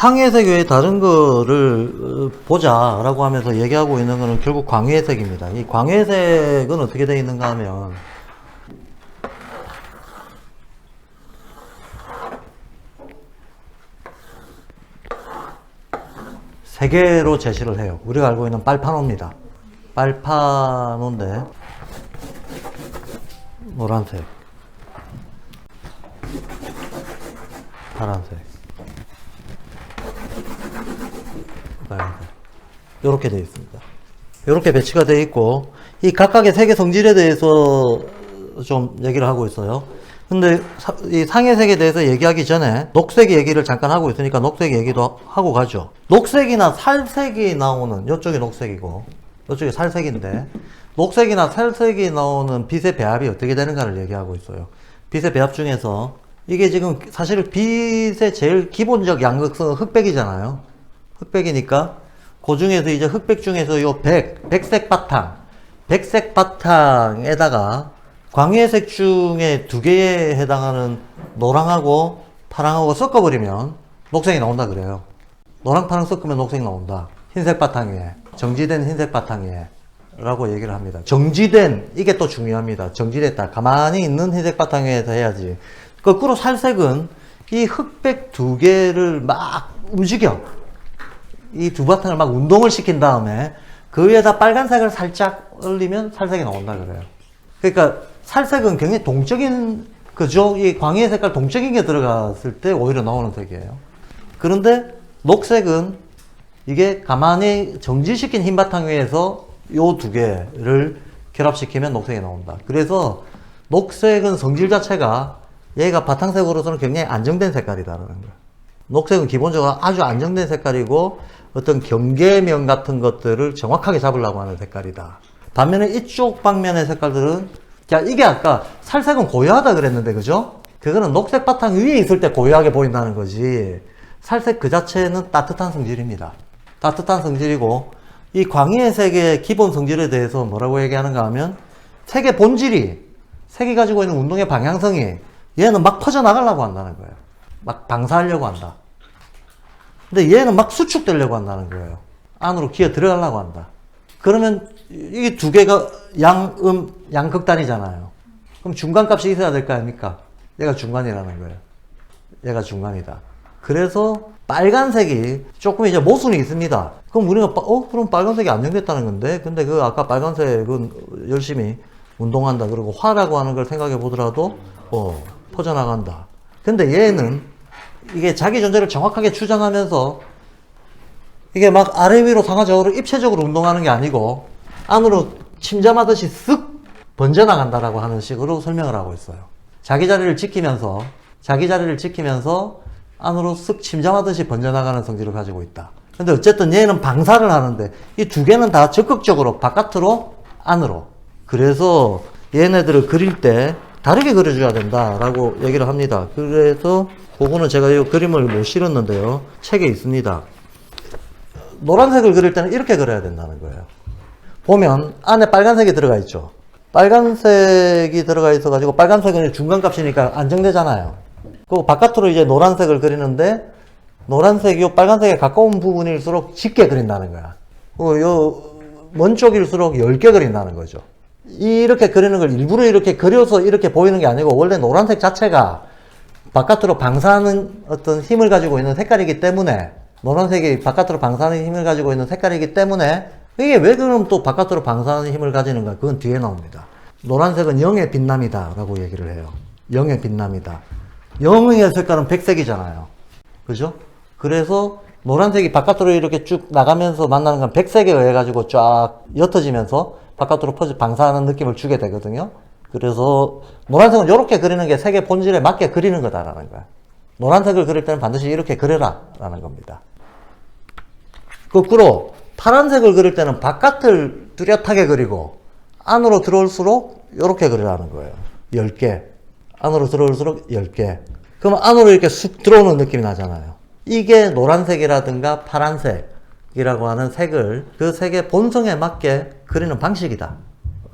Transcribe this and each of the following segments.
상회색 외에 다른 거를 보자라고 하면서 얘기하고 있는 거는 결국 광회색입니다. 이 광회색은 어떻게 되어 있는가 하면 세 개로 제시를 해요. 우리가 알고 있는 빨판호입니다. 빨판호인데 노란색, 파란색, 빨간색 이렇게 되어 있습니다. 이렇게 배치가 되어 있고 이 각각의 색의 성질에 대해서 좀 얘기를 하고 있어요. 근데 이 상해색에 대해서 얘기하기 전에 녹색 얘기를 잠깐 하고 있으니까 녹색 얘기도 하고 가죠. 녹색이나 살색이 나오는, 이쪽이 녹색이고 이쪽이 살색인데 녹색이나 살색이 나오는 빛의 배합이 어떻게 되는가를 얘기하고 있어요. 빛의 배합 중에서 이게 지금 사실 빛의 제일 기본적 양극성은 흑백이잖아요. 흑백이니까 그 중에서 이제 흑백 중에서 요 백색 바탕에다가 광회색 중에 두 개에 해당하는 노랑하고 파랑하고 섞어버리면 녹색이 나온다 그래요. 노랑 파랑 섞으면 녹색이 나온다. 흰색 바탕 위에, 정지된 흰색 바탕 위에 라고 얘기를 합니다. 정지된, 이게 또 중요합니다. 정지됐다. 가만히 있는 흰색 바탕 위에서 해야지. 거꾸로 살색은 이 흑백 두 개를 막 움직여. 이 두 바탕을 막 운동을 시킨 다음에 그 위에다 빨간색을 살짝 올리면 살색이 나온다 그래요. 그러니까 살색은 굉장히 동적인, 그죠? 이 광해 색깔 동적인 게 들어갔을 때 오히려 나오는 색이에요. 그런데 녹색은 이게 가만히 정지시킨 흰 바탕 위에서 요 두 개를 결합시키면 녹색이 나온다. 그래서 녹색은 성질 자체가 얘가 바탕색으로서는 굉장히 안정된 색깔이다라는 거예요. 녹색은 기본적으로 아주 안정된 색깔이고 어떤 경계면 같은 것들을 정확하게 잡으려고 하는 색깔이다. 반면에 이쪽 방면의 색깔들은, 자, 이게 아까 살색은 고요하다 그랬는데, 그죠? 그거는 녹색 바탕 위에 있을 때 고요하게 보인다는 거지. 살색 그 자체는 따뜻한 성질입니다. 따뜻한 성질이고, 이 광해색의 기본 성질에 대해서 뭐라고 얘기하는가 하면, 색의 본질이, 색이 가지고 있는 운동의 방향성이, 얘는 막 퍼져나가려고 한다는 거예요. 막 방사하려고 한다. 근데 얘는 막 수축되려고 한다는 거예요. 안으로 기어 들어가려고 한다. 그러면 이게 두 개가 양극단이잖아요. 그럼 중간값이 있어야 될 거 아닙니까? 얘가 중간이라는 거예요. 얘가 중간이다. 그래서 빨간색이 조금 이제 모순이 있습니다. 그럼 우리가 그럼 빨간색이 안정됐다는 건데, 근데 그 아까 빨간색은 열심히 운동한다. 그리고 화라고 하는 걸 생각해 보더라도 퍼져나간다. 근데 얘는 이게 자기 존재를 정확하게 추정하면서 이게 막 아래 위로 상하좌우로 입체적으로 운동하는 게 아니고 안으로 침잠하듯이 쓱 번져나간다라고 하는 식으로 설명을 하고 있어요. 자기 자리를 지키면서 안으로 쓱 침잠하듯이 번져나가는 성질을 가지고 있다. 근데 어쨌든 얘는 방사를 하는데 이 두 개는 다 적극적으로 바깥으로 안으로. 그래서 얘네들을 그릴 때 다르게 그려줘야 된다라고 얘기를 합니다. 그래서 그거는 제가 이 그림을 못 실었는데요. 책에 있습니다. 노란색을 그릴 때는 이렇게 그려야 된다는 거예요. 보면 안에 빨간색이 들어가 있죠. 빨간색이 들어가 있어가지고 빨간색은 중간값이니까 안정되잖아요. 그리고 바깥으로 이제 노란색을 그리는데 노란색이 요 빨간색에 가까운 부분일수록 짙게 그린다는 거야. 요 먼 쪽일수록 얇게 그린다는 거죠. 이렇게 그리는 걸 일부러 이렇게 그려서 이렇게 보이는 게 아니고 원래 노란색 자체가 바깥으로 방사하는 어떤 힘을 가지고 있는 색깔이기 때문에 노란색이 바깥으로 방사하는 힘을 가지고 있는 색깔이기 때문에 이게 왜 그럼 또 바깥으로 방사하는 힘을 가지는가? 그건 뒤에 나옵니다. 노란색은 영의 빛남이다 라고 얘기를 해요. 영의 빛남이다. 영의 색깔은 백색이잖아요. 그죠? 그래서 노란색이 바깥으로 이렇게 쭉 나가면서 만나는 건 백색에 의해 가지고 쫙 옅어지면서 바깥으로 방사하는 느낌을 주게 되거든요. 그래서 노란색은 이렇게 그리는 게 색의 본질에 맞게 그리는 거다라는 거야. 노란색을 그릴 때는 반드시 이렇게 그려라 라는 겁니다. 거꾸로 파란색을 그릴 때는 바깥을 뚜렷하게 그리고 안으로 들어올수록 이렇게 그리라는 거예요. 10개. 안으로 들어올수록 10개. 그럼 안으로 이렇게 쑥 들어오는 느낌이 나잖아요. 이게 노란색이라든가 파란색이라고 하는 색을 그 색의 본성에 맞게 그리는 방식이다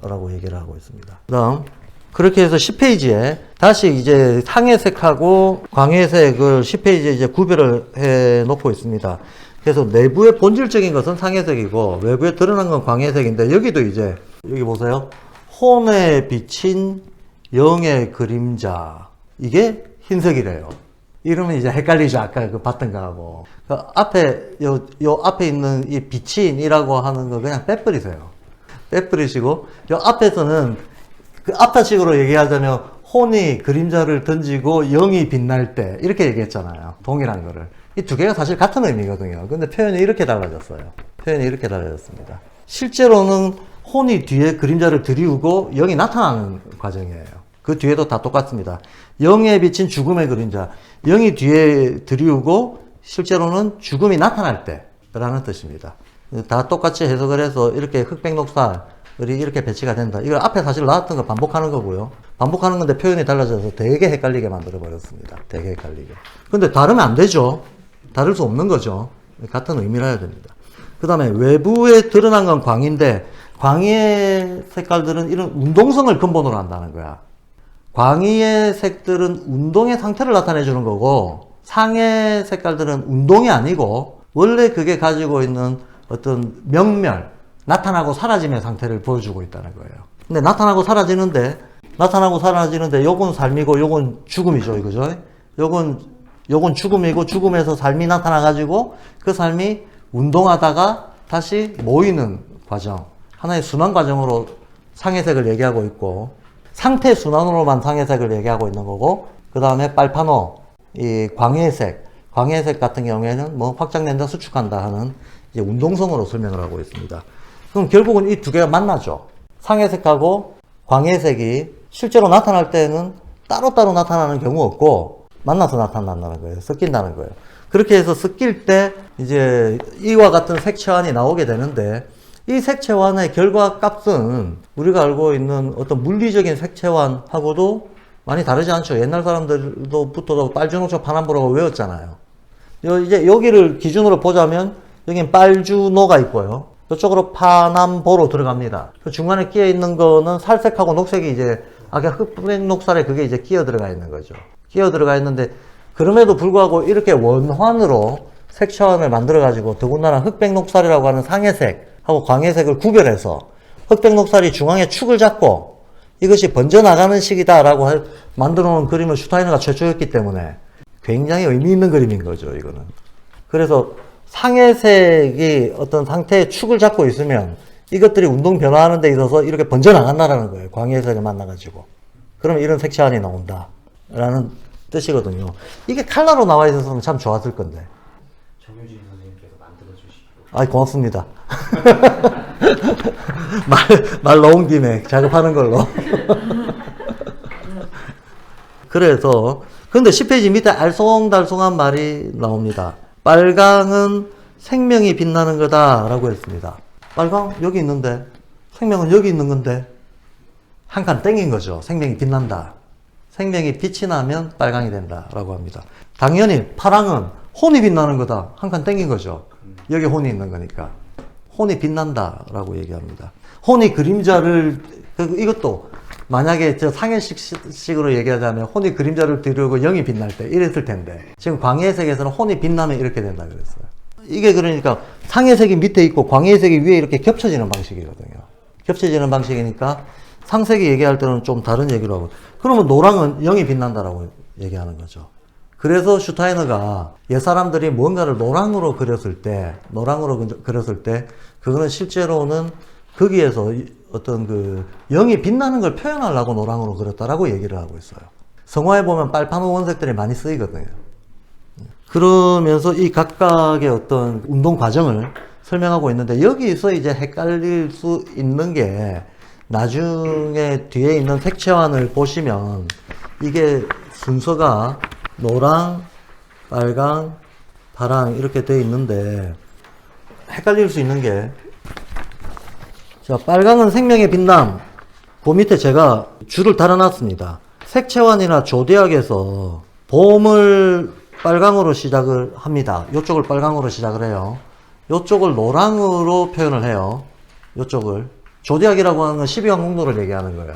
라고 얘기를 하고 있습니다. 그 다음 그렇게 해서 10페이지에 다시 이제 상해색하고 광해색을 10페이지에 이제 구별을 해 놓고 있습니다. 그래서 내부의 본질적인 것은 상해색이고 외부에 드러난 건 광해색인데 여기도 이제 여기 보세요. 혼에 비친 영의 그림자 이게 흰색이래요. 이러면 이제 헷갈리죠. 아까 그 봤던 거하고. 그 앞에 요 앞에 있는 이 비친이라고 하는 거 그냥 빼버리세요. 빼버리시고 요 앞에서는 그 앞타식으로 얘기하자면 혼이 그림자를 던지고 영이 빛날 때 이렇게 얘기했잖아요. 동일한 거를. 이 두 개가 사실 같은 의미거든요. 근데 표현이 이렇게 달라졌어요. 표현이 이렇게 달라졌습니다. 실제로는 혼이 뒤에 그림자를 들이우고 영이 나타나는 과정이에요. 그 뒤에도 다 똑같습니다. 영에 비친 죽음의 그림자. 영이 뒤에 들이우고 실제로는 죽음이 나타날 때라는 뜻입니다. 다 똑같이 해석을 해서 이렇게 흑백 녹살이 이렇게 배치가 된다. 이걸 앞에 사실 나왔던 거 반복하는 거고요. 반복하는 건데 표현이 달라져서 되게 헷갈리게 만들어 버렸습니다. 되게 헷갈리게. 근데 다르면 안 되죠. 다를 수 없는 거죠. 같은 의미를 해야 됩니다. 그 다음에 외부에 드러난 건 광인데 광의의 색깔들은 이런 운동성을 근본으로 한다는 거야. 광의의 색들은 운동의 상태를 나타내 주는 거고 상의 색깔들은 운동이 아니고 원래 그게 가지고 있는 어떤 명멸, 나타나고 사라짐의 상태를 보여주고 있다는 거예요. 근데 나타나고 사라지는데 요건 삶이고 요건 죽음이죠. 그죠? 요건 죽음이고 죽음에서 삶이 나타나가지고 그 삶이 운동하다가 다시 모이는 과정. 하나의 순환 과정으로 상해색을 얘기하고 있고 상태 순환으로만 상해색을 얘기하고 있는 거고 그 다음에 빨파노, 이 광해색 같은 경우에는 뭐 확장된다, 수축한다 하는 이제 운동성으로 설명을 하고 있습니다. 그럼 결국은 이 두 개가 만나죠. 상해색하고 광해색이 실제로 나타날 때는 따로따로 나타나는 경우 없고 만나서 나타난다는 거예요. 섞인다는 거예요. 그렇게 해서 섞일 때 이제 이와 같은 색채환이 나오게 되는데 이 색채환의 결과 값은 우리가 알고 있는 어떤 물리적인 색채환하고도 많이 다르지 않죠. 옛날 사람들부터도 빨주노초 파남보라고 외웠잖아요. 이제 여기를 기준으로 보자면 여긴 빨주노가 있고요. 이쪽으로 파남보로 들어갑니다. 그 중간에 끼어 있는 거는 살색하고 녹색이 이제 아까 흑백 녹살에 그게 이제 끼어 들어가 있는 거죠. 끼어 들어가 있는데 그럼에도 불구하고 이렇게 원환으로 색채환을 만들어 가지고 더군다나 흑백 녹살이라고 하는 상해색하고 광해색을 구별해서 흑백 녹살이 중앙에 축을 잡고 이것이 번져나가는 식이다라고 만들어 놓은 그림을 슈타이너가 최초였기 때문에 굉장히 의미 있는 그림인 거죠, 이거는. 그래서 상해색이 어떤 상태의 축을 잡고 있으면 이것들이 운동 변화하는 데 있어서 이렇게 번져나간다라는 거예요. 광해색을 만나가지고. 그러면 이런 색채환이 나온다라는 뜻이거든요. 이게 칼라로 나와 있어서는 참 좋았을 건데. 정효진 선생님께서 만들어주시고. 아, 고맙습니다. 말 나온 김에 작업하는 걸로. 그래서 근데 10페이지 밑에 알쏭달쏭한 말이 나옵니다. 빨강은 생명이 빛나는 거다 라고 했습니다. 빨강 여기 있는데 생명은 여기 있는 건데 한 칸 땡긴 거죠. 생명이 빛난다. 생명이 빛이 나면 빨강이 된다 라고 합니다. 당연히 파랑은 혼이 빛나는 거다. 한 칸 땡긴 거죠. 여기 혼이 있는 거니까 혼이 빛난다 라고 얘기합니다. 혼이 그림자를 이것도 만약에 저 상해식으로 얘기하자면 혼이 그림자를 들이우고 영이 빛날 때 이랬을 텐데 지금 광해색에서는 혼이 빛나면 이렇게 된다 그랬어요. 이게 그러니까 상해색이 밑에 있고 광해색이 위에 이렇게 겹쳐지는 방식이거든요. 겹쳐지는 방식이니까 상색이 얘기할 때는 좀 다른 얘기로 하고 그러면 노랑은 영이 빛난다라고 얘기하는 거죠. 그래서 슈타이너가 옛사람들이 뭔가를 노랑으로 그렸을 때 그거는 실제로는 거기에서 어떤 그 영이 빛나는 걸 표현하려고 노랑으로 그렸다라고 얘기를 하고 있어요. 성화에 보면 빨파노 원색들이 많이 쓰이거든요. 그러면서 이 각각의 어떤 운동 과정을 설명하고 있는데 여기서 이제 헷갈릴 수 있는 게 나중에 뒤에 있는 색채환을 보시면 이게 순서가 노랑, 빨강, 파랑 이렇게 되어 있는데 헷갈릴 수 있는 게 자, 빨강은 생명의 빛남. 그 밑에 제가 줄을 달아놨습니다. 색채환이나 조대학에서 봄을 빨강으로 시작을 합니다. 이쪽을 빨강으로 시작을 해요. 이쪽을 노랑으로 표현을 해요. 이쪽을. 조대학이라고 하는 건 12왕공도를 얘기하는 거예요.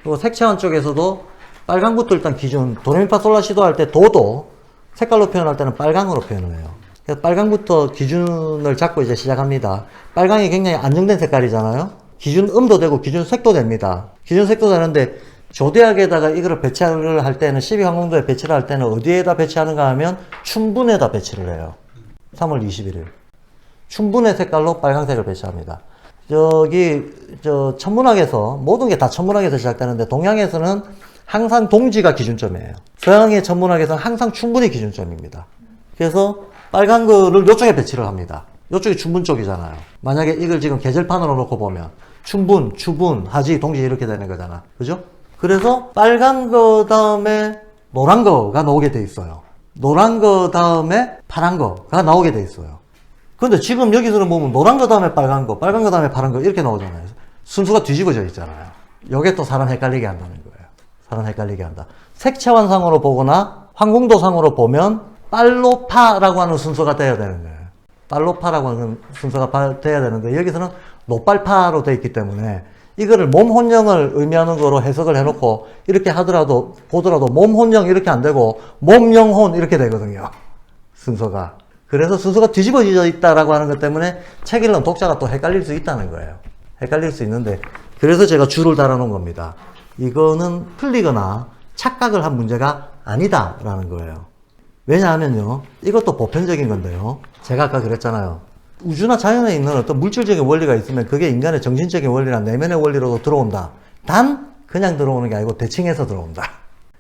그리고 색채원 쪽에서도 빨강부터 일단 기준, 도레미파솔라시도 할 때 도도 색깔로 표현할 때는 빨강으로 표현을 해요. 그래서 빨강부터 기준을 잡고 이제 시작합니다. 빨강이 굉장히 안정된 색깔이잖아요. 기준 음도 되고 기준 색도 됩니다. 기준 색도 되는데 조대학에다가 이거를 배치를 할 때는 12항공도에 배치를 할 때는 어디에다 배치하는가 하면 춘분에다 배치를 해요. 3월 21일. 춘분의 색깔로 빨강색을 배치합니다. 천문학에서 모든 게 다 천문학에서 시작되는데 동양에서는 항상 동지가 기준점이에요. 서양의 천문학에서는 항상 춘분이 기준점입니다. 그래서 빨간 거를 이쪽에 배치를 합니다. 이쪽이 춘분 쪽이잖아요. 만약에 이걸 지금 계절판으로 놓고 보면 춘분, 추분, 하지, 동지 이렇게 되는 거잖아. 그죠? 그래서 빨간 거 다음에 노란 거가 나오게 돼 있어요. 노란 거 다음에 파란 거가 나오게 돼 있어요. 근데 지금 여기서는 보면 노란 거 다음에 빨간 거, 빨간 거 다음에 파란 거 이렇게 나오잖아요. 순수가 뒤집어져 있잖아요. 이게 또 사람 헷갈리게 한다는 거예요. 사람 헷갈리게 한다. 색채환상으로 보거나 황궁도상으로 보면 빨로파라고 하는 순서가 돼야 되는 거예요. 빨로파라고 하는 순서가 돼야 되는데 여기서는 노빨파로 되어 있기 때문에 이거를 몸 혼령을 의미하는 거로 해석을 해놓고 이렇게 보더라도 몸 혼령 이렇게 안 되고 몸 영혼 이렇게 되거든요. 순서가. 그래서 순서가 뒤집어져 있다라고 하는 것 때문에 책 읽는 독자가 또 헷갈릴 수 있다는 거예요. 헷갈릴 수 있는데 그래서 제가 줄을 달아놓은 겁니다. 이거는 틀리거나 착각을 한 문제가 아니다라는 거예요. 왜냐하면요. 이것도 보편적인 건데요. 제가 아까 그랬잖아요. 우주나 자연에 있는 어떤 물질적인 원리가 있으면 그게 인간의 정신적인 원리나 내면의 원리로도 들어온다. 단 그냥 들어오는 게 아니고 대칭해서 들어온다.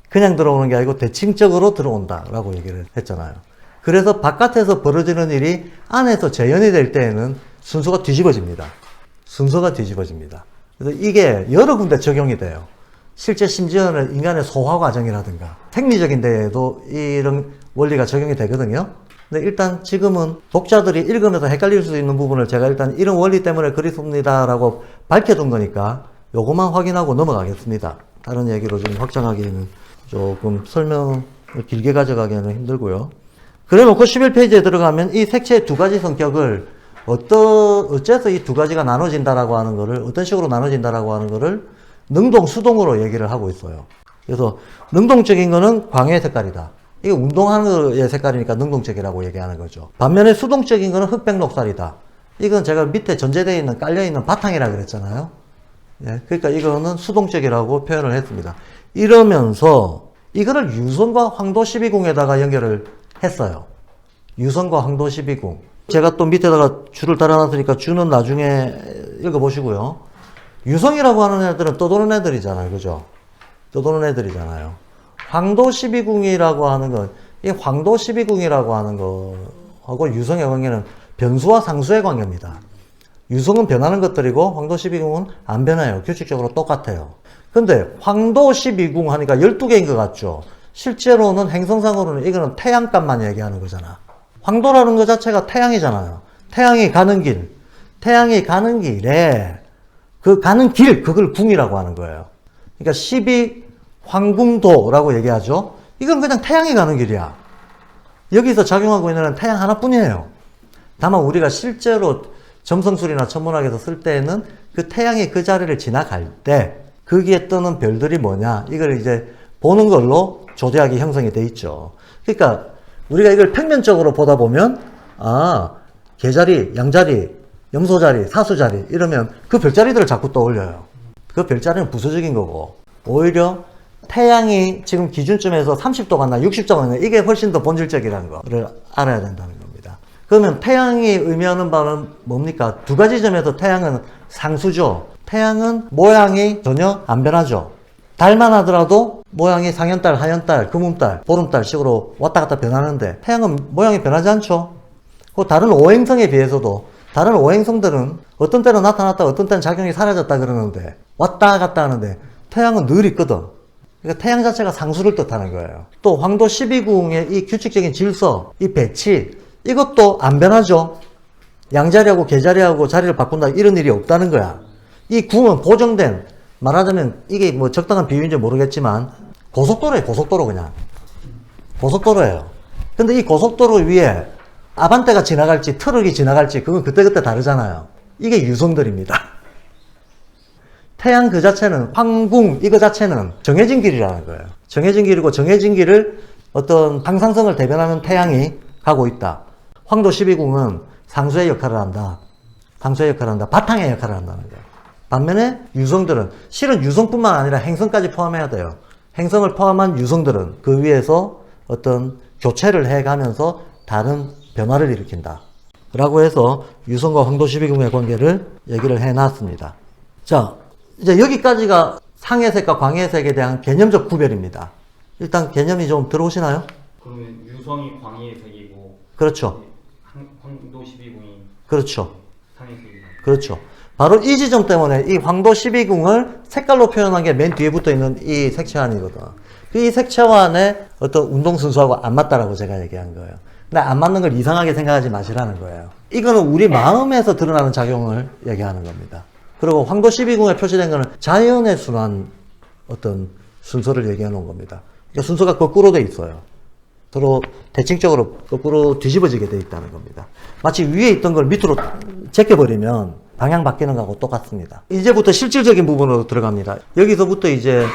그냥 들어오는 게 아니고 대칭적으로 들어온다 라고 얘기를 했잖아요. 그래서 바깥에서 벌어지는 일이 안에서 재현이 될 때에는 순서가 뒤집어집니다. 순서가 뒤집어집니다. 그래서 이게 여러 군데 적용이 돼요. 실제 심지어는 인간의 소화 과정이라든가 생리적인 데에도 이런 원리가 적용이 되거든요. 근데 일단 지금은 독자들이 읽으면서 헷갈릴 수 있는 부분을 제가 일단 이런 원리 때문에 그렇습니다 라고 밝혀둔 거니까 요것만 확인하고 넘어가겠습니다. 다른 얘기로 좀 확장하기에는 조금 설명을 길게 가져가기에는 힘들고요. 그래 놓고 11페이지에 들어가면 이 색채의 두 가지 성격을 어째서 이 두 가지가 나눠진다라고 하는 거를, 어떤 식으로 나눠진다라고 하는 거를 능동, 수동으로 얘기를 하고 있어요. 그래서 능동적인 거는 광의 색깔이다. 이게 운동하는 거의 색깔이니까 능동적이라고 얘기하는 거죠. 반면에 수동적인 거는 흑백 녹살이다. 이건 제가 밑에 전제되어 있는, 깔려있는 바탕이라 그랬잖아요. 예, 그러니까 이거는 수동적이라고 표현을 했습니다. 이러면서 이거를 유성과 황도 12궁에다가 연결을 했어요. 유성과 황도 12궁. 제가 또 밑에다가 줄을 달아놨으니까 줄은 나중에 읽어보시고요. 유성이라고 하는 애들은 떠도는 애들이잖아요. 그죠? 떠도는 애들이잖아요. 황도 12궁이라고 하는 건, 이 황도 12궁이라고 하는 거하고 유성의 관계는 변수와 상수의 관계입니다. 유성은 변하는 것들이고 황도 12궁은 안 변해요. 규칙적으로 똑같아요. 근데 황도 12궁 하니까 12개인 것 같죠? 실제로는 행성상으로는 이거는 태양값만 얘기하는 거잖아. 황도라는 것 자체가 태양이잖아요. 태양이 가는 길에 그 가는 길, 그걸 궁이라고 하는 거예요. 그러니까 12황궁도라고 얘기하죠. 이건 그냥 태양이 가는 길이야. 여기서 작용하고 있는 태양 하나뿐이에요. 다만 우리가 실제로 점성술이나 천문학에서 쓸 때에는 그 태양이 그 자리를 지나갈 때 거기에 뜨는 별들이 뭐냐, 이걸 이제 보는 걸로 조대학이 형성이 돼 있죠. 그러니까 우리가 이걸 평면적으로 보다 보면 개자리, 양자리, 염소자리, 사수자리 이러면 그 별자리들을 자꾸 떠올려요. 그 별자리는 부수적인 거고 오히려 태양이 지금 기준점에서 30도가 나 60도가 나 이게 훨씬 더 본질적이라는 거를 알아야 된다는 겁니다. 그러면 태양이 의미하는 바는 뭡니까? 두 가지 점에서 태양은 상수죠. 태양은 모양이 전혀 안 변하죠. 달만 하더라도 모양이 상현달, 하현달, 금음달, 보름달 식으로 왔다 갔다 변하는데 태양은 모양이 변하지 않죠. 그 다른 오행성에 비해서도 다른 오행성들은 어떤 때는 나타났다 어떤 때는 작용이 사라졌다 그러는데 왔다 갔다 하는데 태양은 늘 있거든. 그러니까 태양 자체가 상수를 뜻하는 거예요. 또 황도 12궁의 이 규칙적인 질서, 이 배치 이것도 안 변하죠. 양자리하고 개자리하고 자리를 바꾼다 이런 일이 없다는 거야. 이 궁은 고정된, 말하자면 이게 뭐 적당한 비유인지 모르겠지만 고속도로예요. 고속도로 그냥. 고속도로예요. 근데 이 고속도로 위에 아반떼가 지나갈지 트럭이 지나갈지 그건 그때그때 다르잖아요. 이게 유성들입니다. 태양 그 자체는, 황궁 이거 자체는 정해진 길이라는 거예요. 정해진 길이고 정해진 길을 어떤 항상성을 대변하는 태양이 가고 있다. 황도 12궁은 상수의 역할을 한다. 상수의 역할을 한다. 바탕의 역할을 한다는 거예요. 반면에 유성들은 실은 유성뿐만 아니라 행성까지 포함해야 돼요. 행성을 포함한 유성들은 그 위에서 어떤 교체를 해가면서 다른 변화를 일으킨다. 라고 해서 유성과 황도 12궁의 관계를 얘기를 해놨습니다. 자, 이제 여기까지가 상해색과 광해색에 대한 개념적 구별입니다. 일단 개념이 좀 들어오시나요? 그러면 유성이 광희의 색이고 그렇죠. 황도 12궁이 그렇죠. 상의 색이고. 그렇죠. 바로 이 지점 때문에 이 황도 12궁을 색깔로 표현한 게 맨 뒤에 붙어 있는 이 색채환이거든. 이 색채환의 어떤 운동 순서하고 안 맞다라고 제가 얘기한 거예요. 근데 안 맞는 걸 이상하게 생각하지 마시라는 거예요. 이거는 우리 마음에서 드러나는 작용을 얘기하는 겁니다. 그리고 황도 12궁에 표시된 거는 자연의 순환 어떤 순서를 얘기해 놓은 겁니다. 그러니까 순서가 거꾸로 돼 있어요. 서로 대칭적으로 거꾸로 뒤집어지게 돼 있다는 겁니다. 마치 위에 있던 걸 밑으로 제껴버리면 방향 바뀌는 거하고 똑같습니다. 이제부터 실질적인 부분으로 들어갑니다. 여기서부터 이제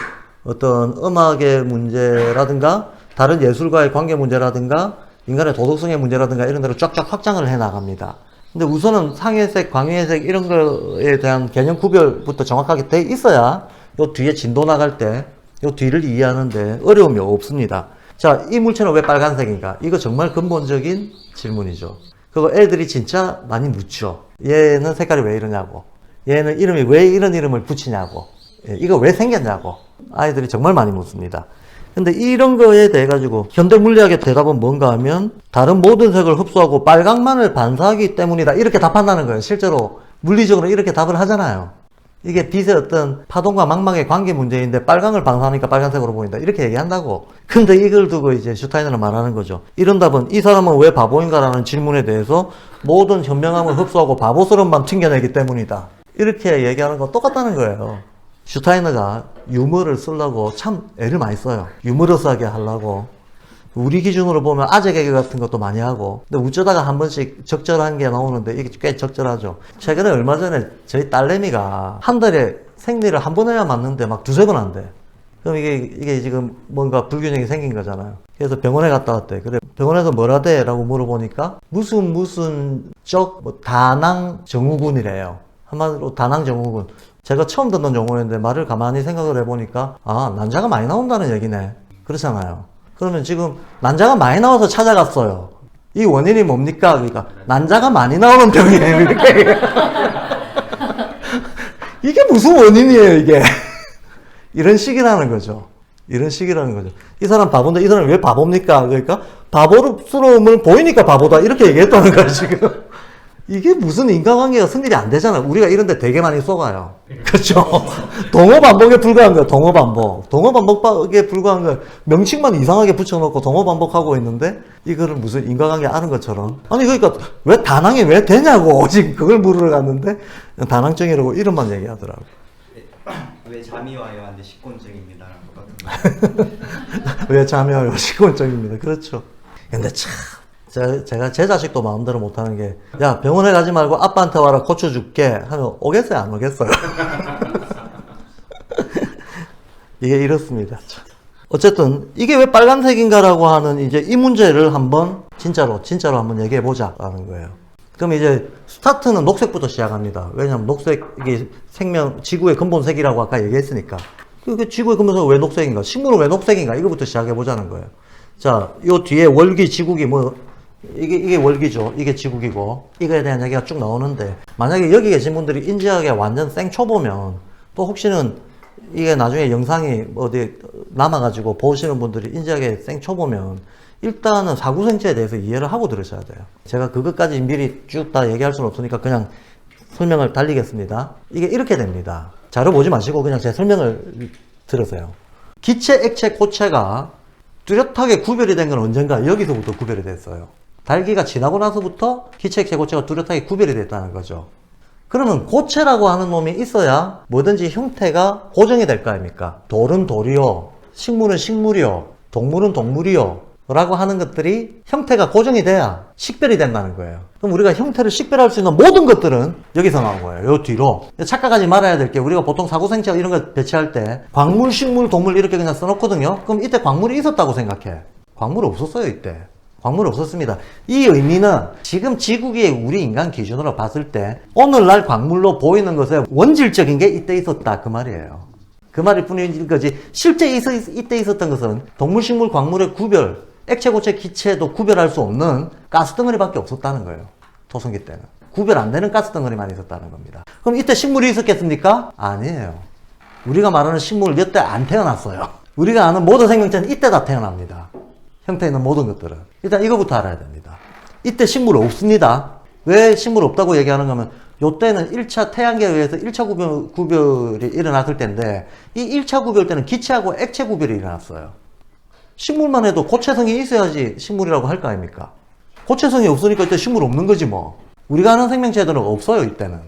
어떤 음악의 문제라든가 다른 예술과의 관계 문제라든가 인간의 도덕성의 문제라든가 이런 데로 쫙쫙 확장을 해 나갑니다. 근데 우선은 상해색, 광해색 이런 거에 대한 개념 구별부터 정확하게 돼 있어야 요 뒤에 진도 나갈 때 요 뒤를 이해하는데 어려움이 없습니다. 자, 이 물체는 왜 빨간색인가? 이거 정말 근본적인 질문이죠. 그거 애들이 진짜 많이 묻죠. 얘는 색깔이 왜 이러냐고. 얘는 이름이 왜 이런 이름을 붙이냐고. 이거 왜 생겼냐고. 아이들이 정말 많이 묻습니다. 근데 이런 거에 대해 가지고 현대 물리학의 대답은 뭔가 하면 다른 모든 색을 흡수하고 빨강만을 반사하기 때문이다. 이렇게 답한다는 거예요. 실제로 물리적으로 이렇게 답을 하잖아요. 이게 빛의 어떤 파동과 망막의 관계 문제인데 빨강을 방사하니까 빨간색으로 보인다. 이렇게 얘기한다고. 근데 이걸 두고 이제 슈타이너는 말하는 거죠. 이런 답은 이 사람은 왜 바보인가라는 질문에 대해서 모든 현명함을 흡수하고 바보스러움만 튕겨내기 때문이다. 이렇게 얘기하는 거 똑같다는 거예요. 슈타이너가 유머를 쓰려고 참 애를 많이 써요. 유머러스하게 하려고. 우리 기준으로 보면 아재 개그 같은 것도 많이 하고. 근데 어쩌다가 한 번씩 적절한 게 나오는데 이게 꽤 적절하죠. 최근에 얼마 전에 저희 딸내미가 한 달에 생리를 한 번 해야 맞는데 막 두세 번 한대. 그럼 이게 지금 뭔가 불균형이 생긴 거잖아요. 그래서 병원에 갔다 왔대. 그래, 병원에서 뭐라대? 라고 물어보니까 무슨 다낭 정후군이래요. 한마디로 다낭 정후군. 제가 처음 듣는 용어인데 말을 가만히 생각을 해보니까 아, 난자가 많이 나온다는 얘기네. 그렇잖아요. 그러면 지금 난자가 많이 나와서 찾아갔어요. 이 원인이 뭡니까? 그러니까 난자가 많이 나오는 병이에요. 이렇게. 이게 무슨 원인이에요, 이게. 이런 식이라는 거죠. 이런 식이라는 거죠. 이 사람 바보인데 이 사람이 왜 바보입니까? 그러니까 바보스러움을 보이니까 바보다. 이렇게 얘기했다는 거예요, 지금. 이게 무슨 인과관계가 성립이 안 되잖아. 우리가 이런 데 되게 많이 쏘가요. 그렇죠? 동어 반복에 불과한 거야, 동어 반복. 동어 반복에 불과한 거 명칭만 이상하게 붙여놓고 동어 반복하고 있는데 이거를 무슨 인과관계 아는 것처럼. 아니, 그러니까 왜 다낭이 왜 되냐고 지금 그걸 물으러 갔는데 다낭증이라고 이름만 얘기하더라고. 왜 잠이 와요? 한데 식곤증입니다. 똑같은 왜 잠이 와요? 식곤증입니다. 그렇죠. 근데 참. 제가 제 자식도 마음대로 못하는 게, 야, 병원에 가지 말고 아빠한테 와라, 고쳐줄게 하면 오겠어요? 안 오겠어요? 이게 이렇습니다. 어쨌든 이게 왜 빨간색인가라고 하는 이제 이 문제를 한번 진짜로 한번 얘기해 보자라는 거예요. 그럼 이제 스타트는 녹색부터 시작합니다. 왜냐하면 녹색, 이게 생명, 지구의 근본색이라고 아까 얘기했으니까. 그 지구의 근본색은 왜 녹색인가? 식물은 왜 녹색인가? 이거부터 시작해 보자는 거예요. 자, 요 뒤에 월기, 지국이 이게 월기죠. 이게 지국이고, 이거에 대한 얘기가 쭉 나오는데, 만약에 여기 계신 분들이 인지하게 완전 생초보면, 또 혹시는 이게 나중에 영상이 어디 남아가지고 보시는 분들이 인지하게 생초보면, 일단은 사구생체에 대해서 이해를 하고 들으셔야 돼요. 제가 그것까지 미리 쭉 다 얘기할 수는 없으니까 그냥 설명을 달리겠습니다. 이게 이렇게 됩니다. 자료 보지 마시고 그냥 제 설명을 들으세요. 기체, 액체, 고체가 뚜렷하게 구별이 된 건 언젠가 여기서부터 구별이 됐어요. 달기가 지나고 나서부터 기체, 액체, 고체가 뚜렷하게 구별이 됐다는 거죠. 그러면 고체라고 하는 놈이 있어야 뭐든지 형태가 고정이 될 거 아닙니까? 돌은 돌이요, 식물은 식물이요, 동물은 동물이요, 라고 하는 것들이 형태가 고정이 돼야 식별이 된다는 거예요. 그럼 우리가 형태를 식별할 수 있는 모든 것들은 여기서 나온 거예요. 요 뒤로. 착각하지 말아야 될 게 우리가 보통 사고생체 이런 거 배치할 때 광물, 식물, 동물 이렇게 그냥 써놓거든요. 그럼 이때 광물이 있었다고 생각해. 광물이 없었어요, 이때. 광물이 없었습니다. 이 의미는 지금 지구기의 우리 인간 기준으로 봤을 때 오늘날 광물로 보이는 것에 원질적인 게 이때 있었다 그 말이에요. 그 말일 뿐인 거지 실제 이때 있었던 것은 동물, 식물, 광물의 구별, 액체, 고체, 기체도 구별할 수 없는 가스덩어리밖에 없었다는 거예요. 초성기 때는. 구별 안 되는 가스덩어리만 있었다는 겁니다. 그럼 이때 식물이 있었겠습니까? 아니에요. 우리가 말하는 식물 이때 안 태어났어요. 우리가 아는 모든 생명체는 이때 다 태어납니다. 형태 있는 모든 것들은. 일단 이거부터 알아야 됩니다. 이때 식물 없습니다. 왜 식물 없다고 얘기하는 거면 요때는 1차 태양계에 의해서 1차 구별이 일어났을 때인데 이 1차 구별 때는 기체하고 액체 구별이 일어났어요. 식물만 해도 고체성이 있어야지 식물이라고 할 거 아닙니까? 고체성이 없으니까 이때 식물 없는 거지 뭐. 우리가 아는 생명체들은 없어요 이때는.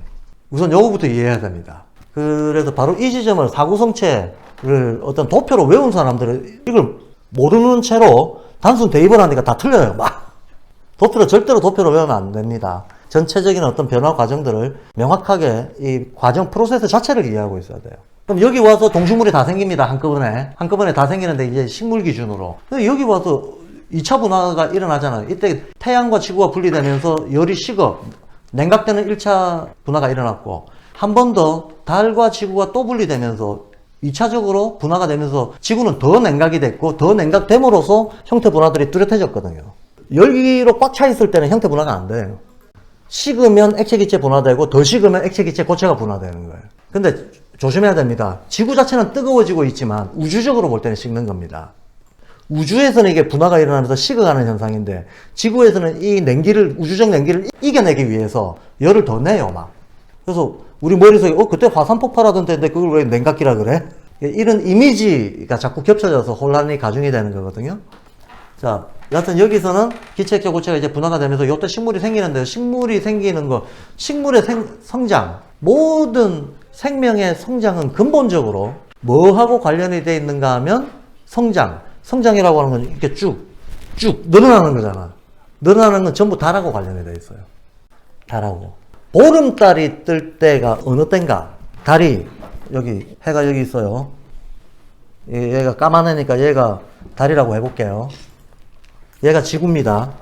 우선 요거부터 이해해야 됩니다. 그래서 바로 이 지점을 사구성체를 어떤 도표로 외운 사람들은 이걸 모르는 채로 단순 대입을 하니까 다 틀려요 막. 절대로 도표로 외우면 안 됩니다. 전체적인 어떤 변화 과정들을 명확하게 이 과정 프로세스 자체를 이해하고 있어야 돼요. 그럼 여기 와서 동식물이 다 생깁니다. 한꺼번에 다 생기는데 이제 식물 기준으로. 근데 여기 와서 2차 분화가 일어나잖아요. 이때 태양과 지구가 분리되면서 열이 식어 냉각되는 1차 분화가 일어났고 한 번 더 달과 지구가 또 분리되면서 2차적으로 분화가 되면서 지구는 더 냉각이 됐고 더 냉각됨으로써 형태 분화들이 뚜렷해졌거든요. 열기로 꽉 차 있을 때는 형태 분화가 안 돼요. 식으면 액체 기체 분화되고 더 식으면 액체 기체 고체가 분화되는 거예요. 근데 조심해야 됩니다. 지구 자체는 뜨거워지고 있지만 우주적으로 볼 때는 식는 겁니다. 우주에서는 이게 분화가 일어나면서 식어가는 현상인데 지구에서는 이 냉기를 우주적 냉기를 이겨내기 위해서 열을 더 내요 막. 그래서 우리 머릿속에 그때 화산 폭발하던데 그걸 왜 냉각기라 그래? 이런 이미지가 자꾸 겹쳐져서 혼란이 가중이 되는 거거든요. 자, 여하튼 여기서는 기체, 액체, 고체가 이제 분화가 되면서 요때 식물이 생기는데요. 식물이 생기는 거, 식물의 성장, 모든 생명의 성장은 근본적으로 뭐하고 관련이 되어 있는가 하면 성장이라고 하는 건 이렇게 쭉 늘어나는 거잖아. 늘어나는 건 전부 달하고 관련이 되어 있어요. 달하고. 보름달이 뜰 때가 어느 때인가? 달이, 여기, 해가 여기 있어요. 얘가 까만 애니까 얘가 달이라고 해볼게요. 얘가 지구입니다.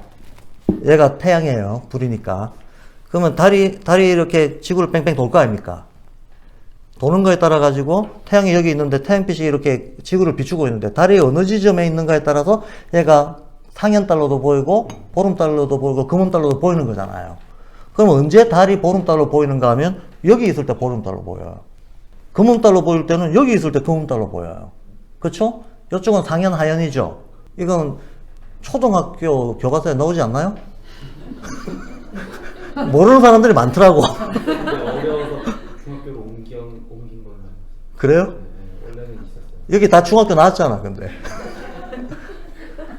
얘가 태양이에요. 불이니까. 그러면 달이 이렇게 지구를 뺑뺑 돌 거 아닙니까? 도는 거에 따라 가지고 태양이 여기 있는데 태양빛이 이렇게 지구를 비추고 있는데 달이 어느 지점에 있는가에 따라서 얘가 상현달로도 보이고 보름달로도 보이고 금음달로도 보이는 거잖아요. 그럼 언제 달이 보름달로 보이는가 하면 여기 있을 때 보름달로 보여요. 금음달로 보일 때는 여기 있을 때 금음달로 보여요. 그렇죠? 이쪽은 상현 하현이죠. 이건 초등학교 교과서에 나오지 않나요? 모르는 사람들이 많더라고. 근데 어려워서 중학교로 옮긴 걸로. 그래요? 네, 원래는 있었어요. 여기 다 중학교 나왔잖아, 근데.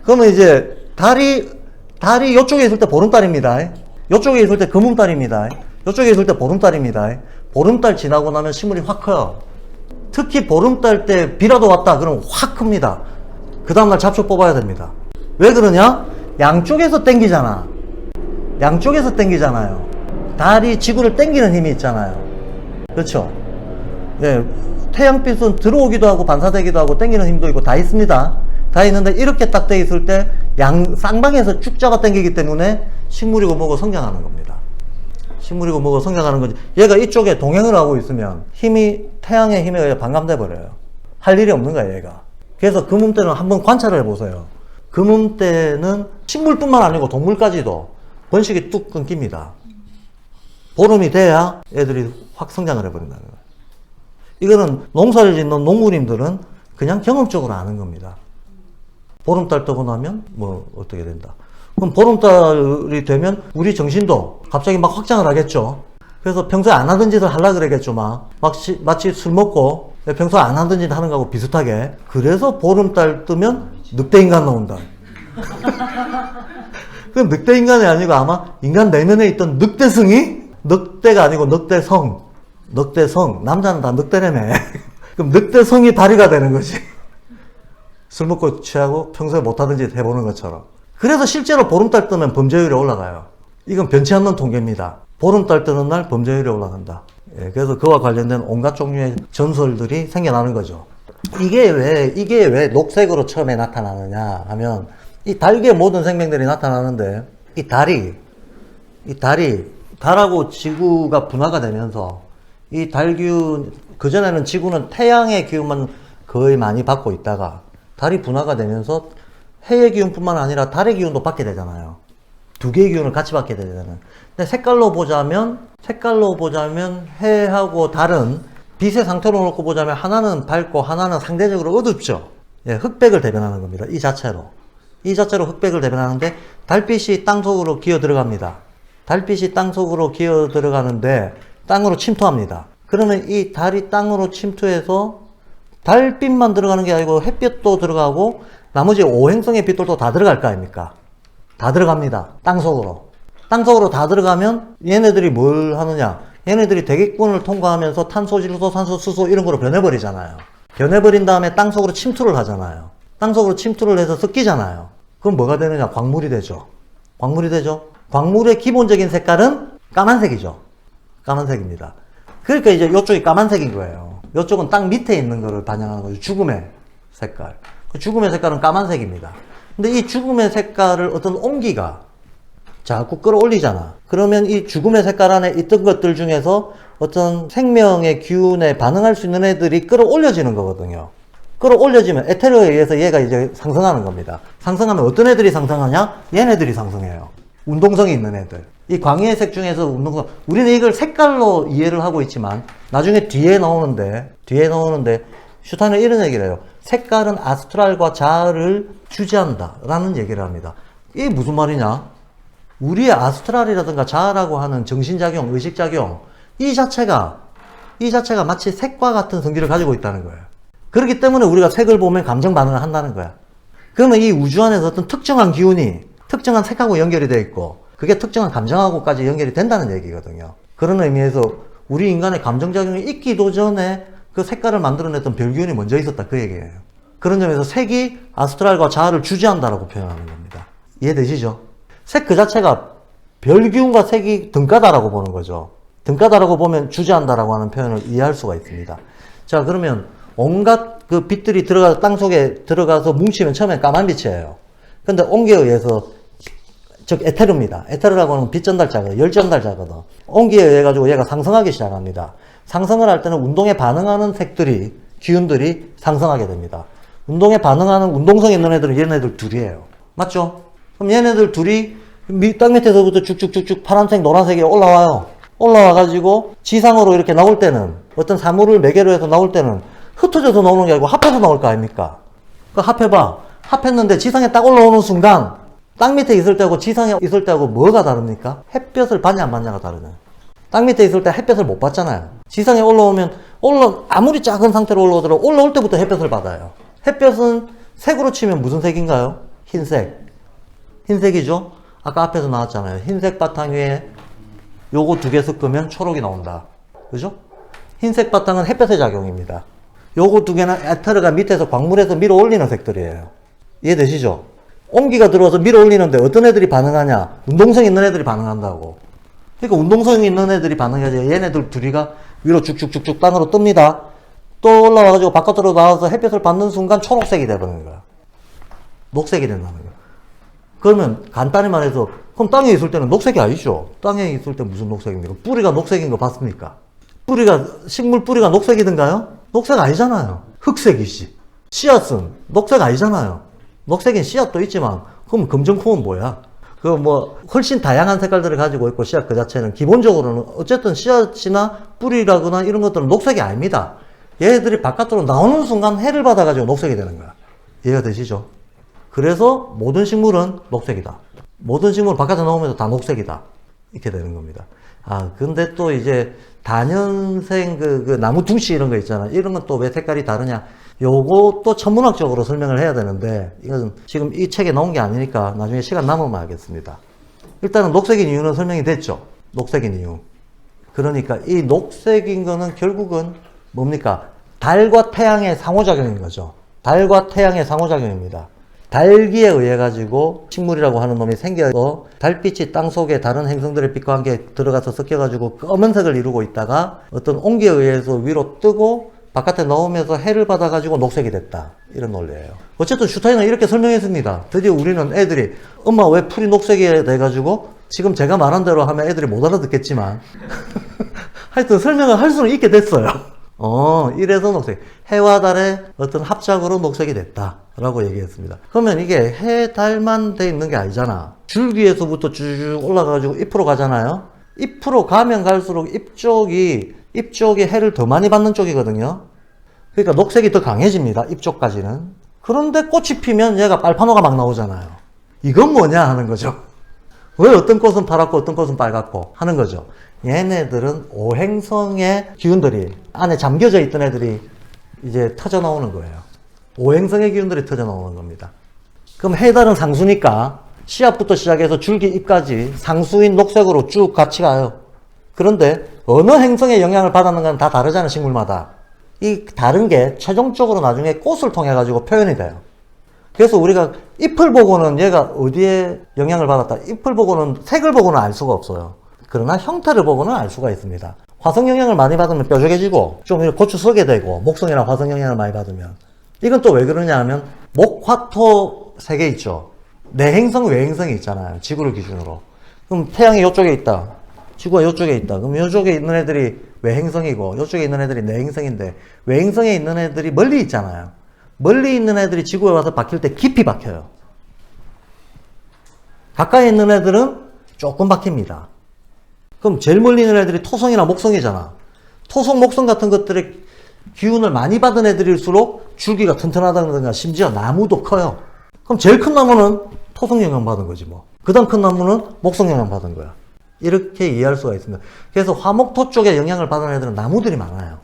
그러면 이제 달이 이쪽에 있을 때 보름달입니다. 이쪽에 있을 때 금음달입니다. 이쪽에 있을 때 보름달입니다. 보름달 지나고 나면 식물이 확 커요. 특히 보름달 때 비라도 왔다 그러면 확 큽니다. 그 다음날 잡초 뽑아야 됩니다. 왜 그러냐? 양쪽에서 땡기잖아. 양쪽에서 땡기잖아요. 달이 지구를 땡기는 힘이 있잖아요. 그렇죠? 예, 태양빛은 들어오기도 하고 반사되기도 하고 땡기는 힘도 있고 다 있습니다. 다 있는데 이렇게 딱 돼 있을 때 쌍방에서 쭉 잡아 당기기 때문에 식물이고 뭐고 성장하는 겁니다. 식물이고 뭐고 성장하는 거지. 얘가 이쪽에 동행을 하고 있으면 태양의 힘에 의해 반감돼 버려요. 할 일이 없는 거야 얘가. 그래서 금음 때는 한번 관찰을 해보세요. 금음 때는 식물뿐만 아니고 동물까지도 번식이 뚝 끊깁니다. 보름이 돼야 애들이 확 성장을 해버린다는 거예요. 이거는 농사를 짓는 농부님들은 그냥 경험적으로 아는 겁니다. 보름달 뜨고 나면 뭐 어떻게 된다. 그럼 보름달이 되면 우리 정신도 갑자기 막 확장을 하겠죠. 그래서 평소에 안 하던 짓을 하려고 그러겠죠. 마치 술 먹고 평소에 안 하던 짓 하는 거하고 비슷하게. 그래서 보름달 뜨면 늑대인간 나온다. 그 늑대인간이 아니고 아마 인간 내면에 있던 늑대성이 늑대가 아니고 늑대성. 남자는 다 늑대라며. 그럼 늑대성이 다리가 되는 거지. 술 먹고 취하고 평소에 못하던 짓 해보는 것처럼. 그래서 실제로 보름달 뜨면 범죄율이 올라가요. 이건 변치 않는 통계입니다. 보름달 뜨는 날 범죄율이 올라간다. 예, 그래서 그와 관련된 온갖 종류의 전설들이 생겨나는 거죠. 이게 왜 녹색으로 처음에 나타나느냐 하면, 이 달계 모든 생명들이 나타나는데, 달하고 지구가 분화가 되면서, 이 달기운, 그전에는 지구는 태양의 기운만 거의 많이 받고 있다가, 달이 분화가 되면서 해의 기운뿐만 아니라 달의 기운도 받게 되잖아요. 두 개의 기운을 같이 받게 되잖아요. 근데 색깔로 보자면 해하고 달은 빛의 상태로 놓고 보자면 하나는 밝고 하나는 상대적으로 어둡죠. 예, 흑백을 대변하는 겁니다. 이 자체로 흑백을 대변하는데, 달빛이 땅속으로 기어 들어갑니다. 달빛이 땅속으로 기어 들어가는데 땅으로 침투합니다. 그러면 이 달이 땅으로 침투해서 달빛만 들어가는 게 아니고 햇빛도 들어가고 나머지 오행성의 빛들도 다 들어갈 거 아닙니까? 다 들어갑니다. 땅속으로 다 들어가면 얘네들이 뭘 하느냐? 얘네들이 대기권을 통과하면서 탄소, 질소, 산소, 수소 이런 거로 변해버리잖아요. 변해버린 다음에 땅속으로 침투를 하잖아요. 땅속으로 침투를 해서 섞이잖아요. 그럼 뭐가 되느냐? 광물이 되죠. 광물의 기본적인 색깔은 까만색이죠. 까만색입니다. 그러니까 이제 이쪽이 까만색인 거예요. 이쪽은 땅 밑에 있는 거를 반영하는 거죠. 죽음의 색깔. 그 죽음의 색깔은 까만색입니다. 근데 이 죽음의 색깔을 어떤 온기가 자꾸 끌어올리잖아. 그러면 이 죽음의 색깔 안에 있던 것들 중에서 어떤 생명의 기운에 반응할 수 있는 애들이 끌어올려지는 거거든요. 끌어올려지면 에테르에 의해서 얘가 이제 상승하는 겁니다. 상승하면 어떤 애들이 상승하냐? 얘네들이 상승해요. 운동성이 있는 애들. 이 광해색 중에서 운동성, 우리는 이걸 색깔로 이해를 하고 있지만 나중에 뒤에 나오는데 슈타인은 이런 얘기를 해요. 색깔은 아스트랄과 자아를 주재한다 라는 얘기를 합니다. 이게 무슨 말이냐? 우리의 아스트랄이라든가 자아라고 하는 정신작용, 의식작용, 이 자체가 마치 색과 같은 성질을 가지고 있다는 거예요. 그렇기 때문에 우리가 색을 보면 감정 반응을 한다는 거야. 그러면 이 우주 안에서 어떤 특정한 기운이 특정한 색하고 연결이 되어 있고, 그게 특정한 감정하고까지 연결이 된다는 얘기거든요. 그런 의미에서 우리 인간의 감정작용이 있기도 전에 그 색깔을 만들어냈던 별기운이 먼저 있었다, 그 얘기예요. 그런 점에서 색이 아스트랄과 자아를 주재한다라고 표현하는 겁니다. 이해되시죠? 색 그 자체가 별기운과 색이 등가다라고 보는 거죠. 등가다라고 보면 주재한다라고 하는 표현을 이해할 수가 있습니다. 자, 그러면 온갖 그 빛들이 땅속에 들어가서 뭉치면 처음엔 까만 빛이에요. 근데 온기에 의해서, 즉 에테르입니다. 에테르라고 하는 빛 전달자거든, 열 전달자거든. 온기에 의해 가지고 얘가 상승하기 시작합니다. 상승을 할 때는 운동에 반응하는 색들이, 기운들이 상승하게 됩니다. 운동에 반응하는 운동성 있는 애들은 얘네들 둘이에요. 맞죠? 그럼 얘네들 둘이 땅 밑에서부터 쭉쭉쭉쭉 파란색, 노란색이 올라와요. 올라와가지고 지상으로 이렇게 나올 때는, 어떤 사물을 매개로 해서 나올 때는 흩어져서 나오는 게 아니고 합해서 나올 거 아닙니까? 그 합해봐. 합했는데 지상에 딱 올라오는 순간 땅 밑에 있을 때하고 지상에 있을 때하고 뭐가 다릅니까? 햇볕을 받냐 안 받냐가 다르네. 땅 밑에 있을 때 햇볕을 못 받잖아요. 지상에 올라오면 아무리 작은 상태로 올라오더라도 올라올 때부터 햇볕을 받아요. 햇볕은 색으로 치면 무슨 색인가요? 흰색이죠? 아까 앞에서 나왔잖아요. 흰색 바탕 위에 요거 두 개 섞으면 초록이 나온다. 그죠? 흰색 바탕은 햇볕의 작용입니다. 요거 두 개는 에테르가 밑에서 광물에서 밀어 올리는 색들이에요. 이해되시죠? 온기가 들어와서 밀어 올리는데 어떤 애들이 반응하냐? 운동성 있는 애들이 반응한다고. 그러니까 운동성 있는 애들이 반응하지. 얘네들 둘이가 위로 쭉쭉쭉쭉 땅으로 뜹니다. 또 올라와가지고 바깥으로 나와서 햇볕을 받는 순간 초록색이 돼버리는 거야. 녹색이 된다는 거야. 그러면 간단히 말해서, 그럼 땅에 있을 때는 녹색이 아니죠? 땅에 있을 때 무슨 녹색입니까? 뿌리가 녹색인 거 봤습니까? 식물 뿌리가 녹색이든가요? 녹색 아니잖아요. 흑색이지. 씨앗은 녹색 아니잖아요. 녹색인 씨앗도 있지만, 그럼 검정콩은 뭐야? 훨씬 다양한 색깔들을 가지고 있고, 씨앗 그 자체는. 기본적으로는, 어쨌든 씨앗이나 뿌리라거나 이런 것들은 녹색이 아닙니다. 얘들이 바깥으로 나오는 순간 해를 받아가지고 녹색이 되는 거야. 이해가 되시죠? 그래서 모든 식물은 녹색이다. 모든 식물 바깥에 나오면서 다 녹색이다. 이렇게 되는 겁니다. 근데 또 이제 다년생 나무 둥씨 이런 거 있잖아. 이런 건 또 왜 색깔이 다르냐. 요거 또 천문학적으로 설명을 해야 되는데, 이건 지금 이 책에 나온 게 아니니까 나중에 시간 남으면 하겠습니다. 일단은 녹색인 이유는 설명이 됐죠. 녹색인 이유. 그러니까 이 녹색인 거는 결국은 뭡니까? 달과 태양의 상호작용인 거죠. 달과 태양의 상호작용입니다. 달기에 의해 가지고 식물이라고 하는 놈이 생겨서 달빛이 땅 속에 다른 행성들의 빛과 함께 들어가서 섞여 가지고 검은색을 이루고 있다가 어떤 온기에 의해서 위로 뜨고 바깥에 나오면서 해를 받아 가지고 녹색이 됐다, 이런 논리예요. 어쨌든 슈타인은 이렇게 설명했습니다. 드디어 우리는 애들이 엄마 왜 풀이 녹색이 돼 가지고, 지금 제가 말한 대로 하면 애들이 못 알아듣겠지만 하여튼 설명을 할 수는 있게 됐어요. 이래서 녹색. 해와 달의 어떤 합작으로 녹색이 됐다 라고 얘기했습니다. 그러면 이게 해, 달만 돼 있는 게 아니잖아. 줄기에서부터 쭉 올라가가지고 잎으로 가잖아요. 잎으로 가면 갈수록 잎 쪽이 해를 더 많이 받는 쪽이거든요. 그러니까 녹색이 더 강해집니다, 잎 쪽까지는. 그런데 꽃이 피면 얘가 빨판호가 막 나오잖아요. 이건 뭐냐 하는 거죠. 왜 어떤 꽃은 파랗고 어떤 꽃은 빨갛고 하는 거죠. 얘네들은 오행성의 기운들이 안에 잠겨져 있던 애들이 이제 터져 나오는 거예요. 오행성의 기운들이 터져 나오는 겁니다. 그럼 해달은 상수니까 씨앗부터 시작해서 줄기 잎까지 상수인 녹색으로 쭉 같이 가요. 그런데 어느 행성의 영향을 받았는가는 다 다르잖아요, 식물마다. 이 다른 게 최종적으로 나중에 꽃을 통해 가지고 표현이 돼요. 그래서 우리가 잎을 보고는 얘가 어디에 영향을 받았다, 잎을 보고는, 색을 보고는 알 수가 없어요. 그러나 형태를 보고는 알 수가 있습니다. 화성 영향을 많이 받으면 뾰족해지고 좀 고추 썩게 되고, 목성이나 화성 영향을 많이 받으면. 이건 또 왜 그러냐 하면 목화토 세 개 있죠. 내행성, 외행성이 있잖아요, 지구를 기준으로. 그럼 태양이 이쪽에 있다, 지구가 이쪽에 있다. 그럼 이쪽에 있는 애들이 외행성이고 이쪽에 있는 애들이 내행성인데, 외행성에 있는 애들이 멀리 있잖아요. 멀리 있는 애들이 지구에 와서 박힐 때 깊이 박혀요. 가까이 있는 애들은 조금 박힙니다. 그럼 제일 멀리 있는 애들이 토성이나 목성이잖아. 토성, 목성 같은 것들의 기운을 많이 받은 애들일수록 줄기가 튼튼하다든가 심지어 나무도 커요. 그럼 제일 큰 나무는 토성 영향 받은 거지 뭐. 그 다음 큰 나무는 목성 영향 받은 거야. 이렇게 이해할 수가 있습니다. 그래서 화목토 쪽에 영향을 받은 애들은 나무들이 많아요.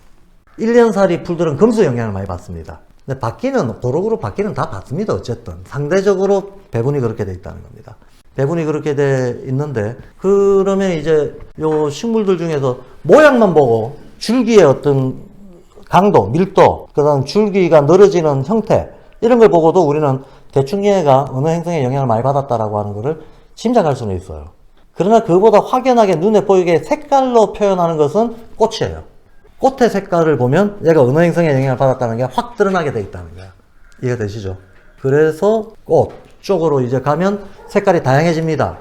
1년살이 풀들은 금수 영향을 많이 받습니다. 근데 도록으로 바뀌는 다 받습니다. 어쨌든 상대적으로 배분이 그렇게 돼 있다는 겁니다. 배분이 그렇게 돼 있는데, 그러면 이제 요 식물들 중에서 모양만 보고 줄기의 어떤 강도, 밀도, 그 다음 줄기가 늘어지는 형태, 이런 걸 보고도 우리는 대충 얘가 어느 행성에 영향을 많이 받았다라고 하는 거를 짐작할 수는 있어요. 그러나 그보다 확연하게 눈에 보이게 색깔로 표현하는 것은 꽃이에요. 꽃의 색깔을 보면 얘가 어느 행성에 영향을 받았다는 게 확 드러나게 돼 있다는 거야. 이해가 되시죠? 그래서 꽃 쪽으로 이제 가면 색깔이 다양해집니다.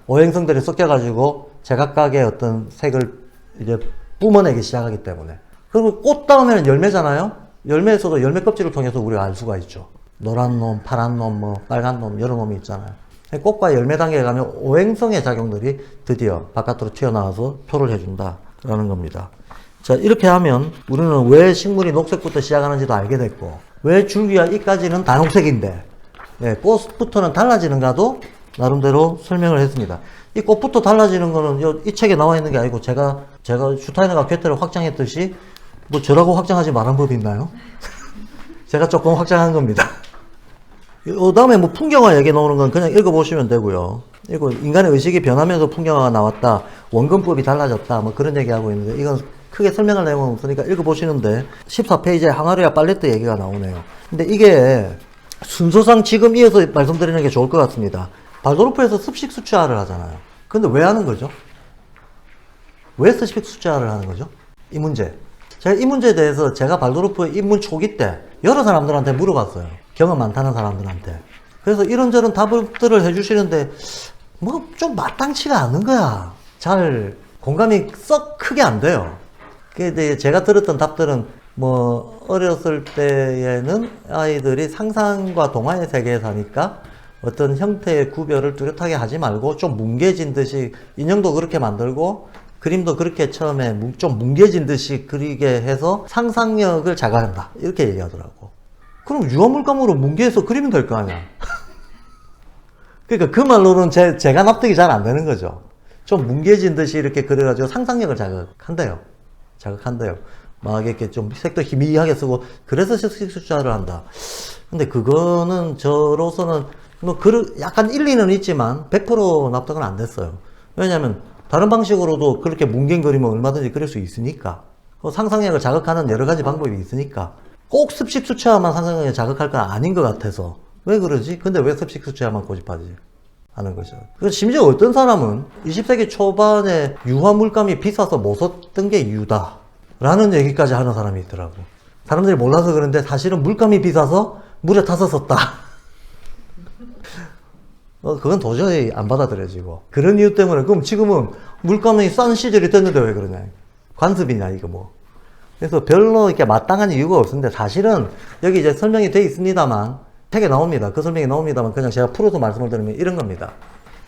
오행성들이 섞여가지고 제각각의 어떤 색을 이제 뿜어내기 시작하기 때문에. 그리고 꽃 다음에는 열매잖아요? 열매에서도 열매 껍질을 통해서 우리가 알 수가 있죠. 노란 놈, 파란 놈, 뭐 빨간 놈, 여러 놈이 있잖아요. 꽃과 열매 단계에 가면 오행성의 작용들이 드디어 바깥으로 튀어나와서 표를 해준다라는 겁니다. 자, 이렇게 하면 우리는 왜 식물이 녹색부터 시작하는지도 알게 됐고, 왜 줄기와 잎까지는 다 녹색인데 꽃부터는 달라지는가도 나름대로 설명을 했습니다. 이 꽃부터 달라지는 거는 이 책에 나와 있는 게 아니고 제가 슈타이너가 괴테를 확장했듯이 뭐 저라고 확장하지 말한 법이 있나요? 제가 조금 확장한 겁니다. 그 다음에 뭐 풍경화 얘기 나오는 건 그냥 읽어보시면 되고요. 이거 인간의 의식이 변하면서 풍경화가 나왔다, 원근법이 달라졌다, 뭐 그런 얘기하고 있는데, 이건 크게 설명할 내용은 없으니까 읽어보시는데 14페이지에 항아리와 팔레트 얘기가 나오네요. 근데 이게 순서상 지금 이어서 말씀드리는 게 좋을 것 같습니다. 발도르프에서 습식 수치화를 하잖아요. 근데 왜 하는 거죠? 왜 습식 수치화를 하는 거죠? 이 문제. 제가 이 문제에 대해서 제가 발도르프 입문 초기 때 여러 사람들한테 물어봤어요. 경험 많다는 사람들한테. 그래서 이런저런 답들을 해주시는데 뭐 좀 마땅치가 않은 거야. 잘 공감이 썩 크게 안 돼요. 근데 제가 들었던 답들은 뭐 어렸을 때에는 아이들이 상상과 동화의 세계에 사니까 어떤 형태의 구별을 뚜렷하게 하지 말고 좀 뭉개진 듯이, 인형도 그렇게 만들고 그림도 그렇게 처음에 좀 뭉개진 듯이 그리게 해서 상상력을 자극한다, 이렇게 얘기하더라고. 그럼 유화물감으로 뭉개서 그리면 될 거 아니야. 그러니까 그 말로는 제가 납득이 잘 안 되는 거죠. 좀 뭉개진 듯이 이렇게 그려가지고 상상력을 자극한대요. 막 이렇게 좀 색도 희미하게 쓰고, 그래서 습식수자를 한다. 근데 그거는 저로서는 뭐 약간 일리는 있지만 100% 납득은 안 됐어요. 왜냐면 다른 방식으로도 그렇게 뭉갠 그림은 얼마든지 그릴 수 있으니까, 상상력을 자극하는 여러 가지 방법이 있으니까. 꼭 습식 수채화만 상상력을 자극할 건 아닌 것 같아서. 왜 그러지? 근데 왜 습식 수채화만 고집하지? 하는 거죠. 그래서 심지어 어떤 사람은 20세기 초반에 유화 물감이 비싸서 못 썼던 게 이유다. 라는 얘기까지 하는 사람이 있더라고. 사람들이 몰라서 그런데 사실은 물감이 비싸서 물에 타서 썼다. 그건 도저히 안 받아들여지고. 그런 이유 때문에, 그럼 지금은 물감이 싼 시절이 됐는데 왜 그러냐. 관습이냐, 이거 뭐. 그래서 별로 이렇게 마땅한 이유가 없는데, 사실은 여기 이제 설명이 돼 있습니다만, 책에 나옵니다. 그 설명이 나옵니다만, 그냥 제가 풀어서 말씀을 드리면 이런 겁니다.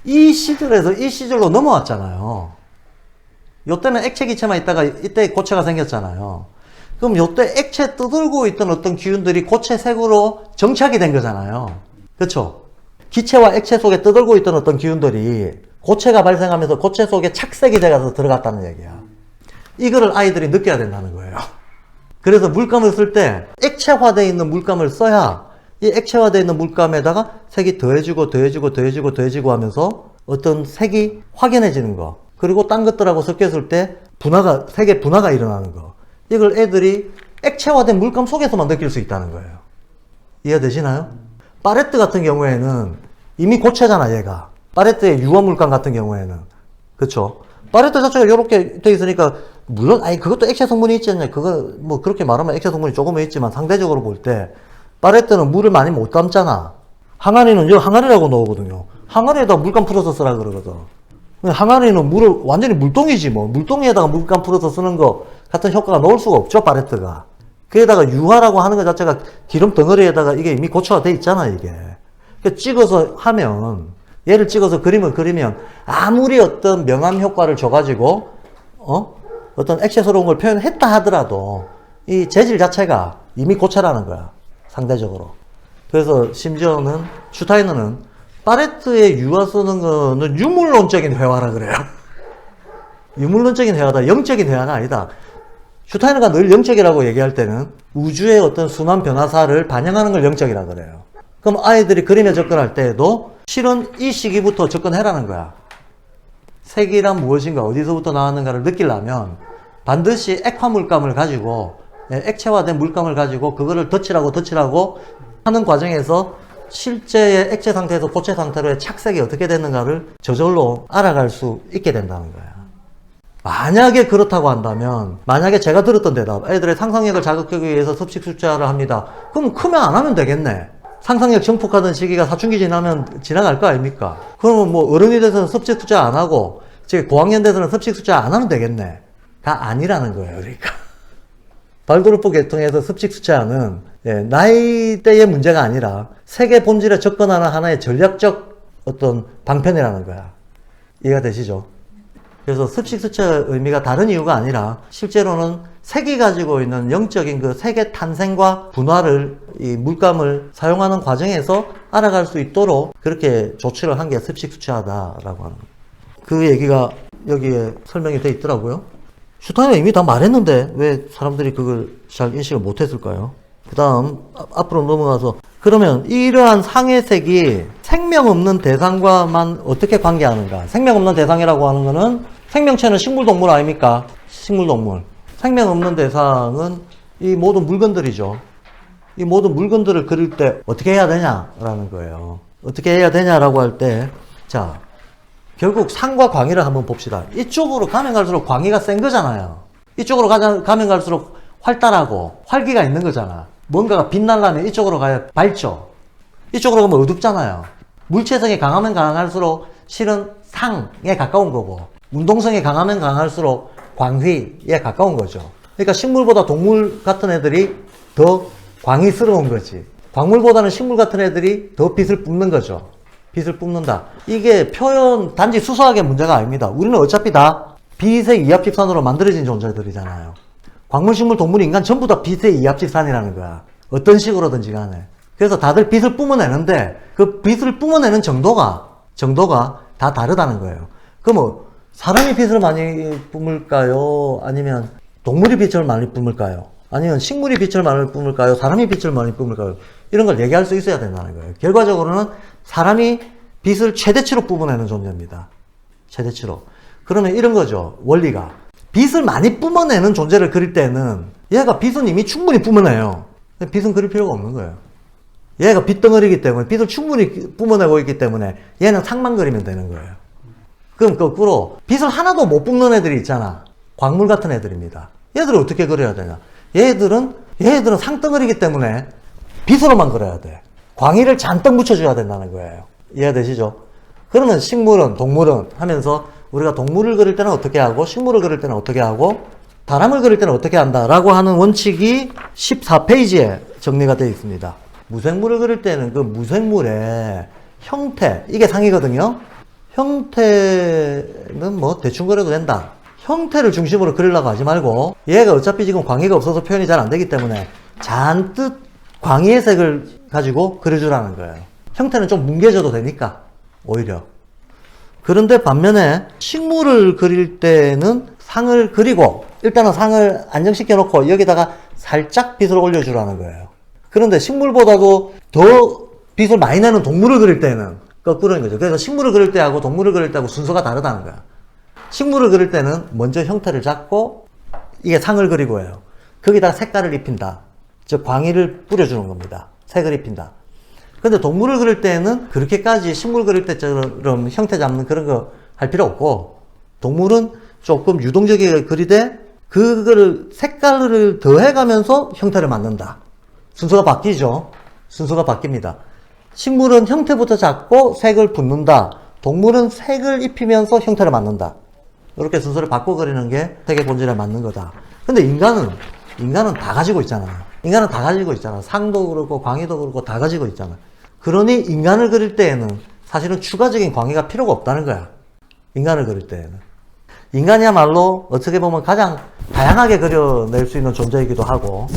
이 시절에서 이 시절로 넘어왔잖아요. 요때는 액체 기체만 있다가 이때 고체가 생겼잖아요. 그럼 요때 액체 떠들고 있던 어떤 기운들이 고체 색으로 정착이 된 거잖아요. 그렇죠? 기체와 액체 속에 떠들고 있던 어떤 기운들이 고체가 발생하면서 고체 속에 착색이 돼가서 들어갔다는 얘기야. 이거를 아이들이 느껴야 된다는 거예요. 그래서 물감을 쓸 때 액체화되어 있는 물감을 써야 이 액체화되어 있는 물감에다가 색이 더해지고 하면서 어떤 색이 확연해지는 거. 그리고 딴 것들하고 섞였을 때 색의 분화가 일어나는 거. 이걸 애들이 액체화된 물감 속에서만 느낄 수 있다는 거예요. 이해되시나요? 파레트 같은 경우에는 이미 고체잖아, 얘가. 파레트의 유화 물감 같은 경우에는. 그쵸? 파레트 자체가 이렇게 돼 있으니까, 물론, 그것도 액체 성분이 있지 않냐. 그거, 뭐, 그렇게 말하면 액체 성분이 조금은 있지만, 상대적으로 볼 때, 파레트는 물을 많이 못 담잖아. 항아리는 여기 항아리라고 나오거든요. 항아리에다 물감 풀어서 쓰라 그러거든. 항아리는 물을, 완전히 물동이지 뭐. 물동에다가 물감 풀어서 쓰는 거 같은 효과가 넣을 수가 없죠, 파레트가. 그에다가 유화라고 하는 것 자체가 기름 덩어리에다가 이게 이미 고체화 돼 있잖아, 이게. 찍어서 하면, 얘를 찍어서 그림을 그리면 아무리 어떤 명암 효과를 줘가지고, 어떤 액체스러운 걸 표현했다 하더라도 이 재질 자체가 이미 고체라는 거야, 상대적으로. 그래서 심지어는 슈타이너는 파레트의 유화 쓰는 거는 유물론적인 회화라 그래요. 유물론적인 회화다. 영적인 회화가 아니다. 슈타이너가 늘 영적이라고 얘기할 때는 우주의 어떤 순환 변화사를 반영하는 걸 영적이라 그래요. 그럼 아이들이 그림에 접근할 때에도 실은 이 시기부터 접근해라는 거야. 색이란 무엇인가, 어디서부터 나왔는가를 느끼려면 반드시 액화 물감을 가지고, 액체화된 물감을 가지고 그거를 덧칠하고 하는 과정에서 실제의 액체 상태에서 고체 상태로의 착색이 어떻게 됐는가를 저절로 알아갈 수 있게 된다는 거야. 만약에 그렇다고 한다면, 만약에 제가 들었던 대답, 애들의 상상력을 자극하기 위해서 습식 수채화를 합니다. 그럼 크면 안 하면 되겠네. 상상력 증폭하던 시기가 사춘기 지나면 지나갈 거 아닙니까? 그러면 뭐 어른이 돼서는 습식 수채화 안 하고, 즉 고학년 돼서는 습식 수채화 안 하면 되겠네. 가 아니라는 거예요, 그러니까. 발도르프 계통에서 습식 수채화는 나이대의 문제가 아니라 세계 본질에 접근하는 하나의 전략적 어떤 방편이라는 거야. 이해가 되시죠? 그래서 습식 수채화의 의미가 다른 이유가 아니라 실제로는 색이 가지고 있는 영적인 그 색의 탄생과 분화를 이 물감을 사용하는 과정에서 알아갈 수 있도록 그렇게 조치를 한 게 습식 수채화다라고 하는 거예요. 그 얘기가 여기에 설명이 돼 있더라고요. 슈타이너 이미 다 말했는데 왜 사람들이 그걸 잘 인식을 못했을까요? 그 다음 앞으로 넘어가서 그러면 이러한 상해색이 생명 없는 대상과만 어떻게 관계하는가? 생명 없는 대상이라고 하는 거는 생명체는 식물동물 아닙니까? 식물동물. 생명 없는 대상은 이 모든 물건들이죠. 이 모든 물건들을 그릴 때 어떻게 해야 되냐라는 거예요. 어떻게 해야 되냐라고 할 때, 자, 결국 상과 광의를 한번 봅시다. 이쪽으로 가면 갈수록 광의가 센 거잖아요. 이쪽으로 가면 갈수록 활달하고 활기가 있는 거잖아. 뭔가가 빛나려면 이쪽으로 가야 밝죠. 이쪽으로 가면 어둡잖아요. 물체성이 강하면 강할수록 실은 상에 가까운 거고, 운동성이 강하면 강할수록 광휘에 가까운 거죠. 그러니까 식물보다 동물 같은 애들이 더 광휘스러운 거지. 광물보다는 식물 같은 애들이 더 빛을 뿜는 거죠. 빛을 뿜는다. 이게 표현 단지 수소학의 문제가 아닙니다. 우리는 어차피 다 빛의 이합집산으로 만들어진 존재들이잖아요. 광물, 식물, 동물, 인간 전부 다 빛의 이합집산이라는 거야. 어떤 식으로든지 간에. 그래서 다들 빛을 뿜어내는데 그 빛을 뿜어내는 정도가 다 다르다는 거예요. 그럼 사람이 빛을 많이 뿜을까요? 아니면 동물이 빛을 많이 뿜을까요? 아니면 식물이 빛을 많이 뿜을까요? 사람이 빛을 많이 뿜을까요? 이런 걸 얘기할 수 있어야 된다는 거예요. 결과적으로는 사람이 빛을 최대치로 뿜어내는 존재입니다. 최대치로. 그러면 이런 거죠. 원리가. 빛을 많이 뿜어내는 존재를 그릴 때는 얘가 빛은 이미 충분히 뿜어내요. 빛은 그릴 필요가 없는 거예요. 얘가 빛덩어리이기 때문에 빛을 충분히 뿜어내고 있기 때문에 얘는 상만 그리면 되는 거예요. 그럼 거꾸로 빛을 하나도 못 뿜는 애들이 있잖아. 광물 같은 애들입니다. 얘들을 어떻게 그려야 되냐? 얘들은 상덩어리이기 때문에 빛으로만 그려야 돼. 광의를 잔뜩 묻혀줘야 된다는 거예요. 이해되시죠? 그러면 식물은, 동물은 하면서 우리가 동물을 그릴 때는 어떻게 하고, 식물을 그릴 때는 어떻게 하고, 사람을 그릴 때는 어떻게 한다라고 하는 원칙이 14페이지에 정리가 되어 있습니다. 무생물을 그릴 때는 그 무생물의 형태, 이게 상이거든요. 형태는 뭐 대충 그려도 된다. 형태를 중심으로 그리려고 하지 말고, 얘가 어차피 지금 광의가 없어서 표현이 잘 안 되기 때문에 잔뜩 광의의 색을 가지고 그려주라는 거예요. 형태는 좀 뭉개져도 되니까, 오히려. 그런데 반면에 식물을 그릴 때는 상을 그리고, 일단은 상을 안정시켜 놓고 여기다가 살짝 빛을 올려주라는 거예요. 그런데 식물보다도 더 빛을 많이 내는 동물을 그릴 때는 거꾸로인 거죠. 그래서 식물을 그릴 때하고 동물을 그릴 때하고 순서가 다르다는 거야. 식물을 그릴 때는 먼저 형태를 잡고 이게 상을 그리고 해요. 거기다가 색깔을 입힌다. 즉 광의를 뿌려주는 겁니다. 색을 입힌다. 근데 동물을 그릴 때는 그렇게까지 식물 그릴 때처럼 형태 잡는 그런 거 할 필요 없고, 동물은 조금 유동적이게 그리되 그거를 색깔을 더해가면서 형태를 만든다. 순서가 바뀌죠. 순서가 바뀝니다. 식물은 형태부터 잡고 색을 붓는다. 동물은 색을 입히면서 형태를 만든다. 이렇게 순서를 바꿔 그리는 게 색의 본질에 맞는 거다. 근데 인간은 다 가지고 있잖아요. 인간은 다 가지고 있잖아. 상도 그렇고 광의도 그렇고 다 가지고 있잖아. 그러니 인간을 그릴 때에는 사실은 추가적인 광의가 필요가 없다는 거야. 인간을 그릴 때에는. 인간이야말로 어떻게 보면 가장 다양하게 그려낼 수 있는 존재이기도 하고,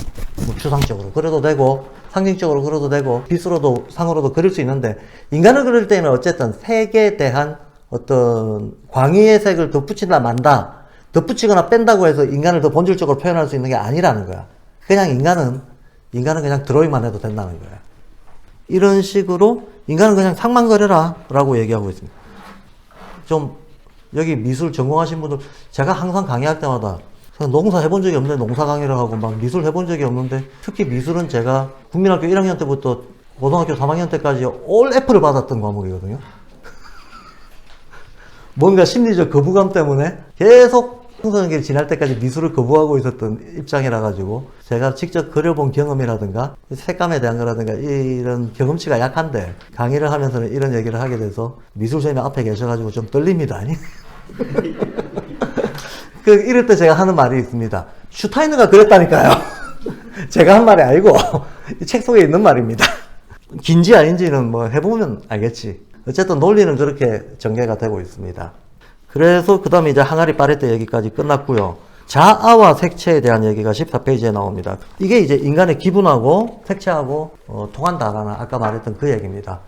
뭐 추상적으로 그려도 되고 상징적으로 그려도 되고 빛으로도 상으로도 그릴 수 있는데, 인간을 그릴 때는 어쨌든 색에 대한 어떤 광의의 색을 덧붙인다 만다, 덧붙이거나 뺀다고 해서 인간을 더 본질적으로 표현할 수 있는 게 아니라는 거야. 그냥 인간은 그냥 드로잉만 해도 된다는 거야. 이런 식으로 인간은 그냥 상만 그려라 라고 얘기하고 있습니다. 좀 여기 미술 전공하신 분들, 제가 항상 강의할 때마다 농사 해본 적이 없는데 농사 강의를 하고 막 미술 해본 적이 없는데, 특히 미술은 제가 국민학교 1학년 때부터 고등학교 3학년 때까지 올 F를 받았던 과목이거든요. 뭔가 심리적 거부감 때문에 계속 청소년기를 지날 때까지 미술을 거부하고 있었던 입장이라 가지고, 제가 직접 그려본 경험이라든가 색감에 대한 거라든가 이런 경험치가 약한데 강의를 하면서는 이런 얘기를 하게 돼서 미술선생님 앞에 계셔가지고 좀 떨립니다. 이럴 때 제가 하는 말이 있습니다. 슈타이너가 그랬다니까요. 제가 한 말이 아니고 이 책 속에 있는 말입니다. 긴지 아닌지는 뭐 해보면 알겠지. 어쨌든 논리는 그렇게 전개가 되고 있습니다. 그래서 그 다음에 이제 항아리 파레트 얘기까지 끝났고요. 자아와 색채에 대한 얘기가 14페이지에 나옵니다. 이게 이제 인간의 기분하고 색채하고 통한다라는 아까 말했던 그 얘기입니다.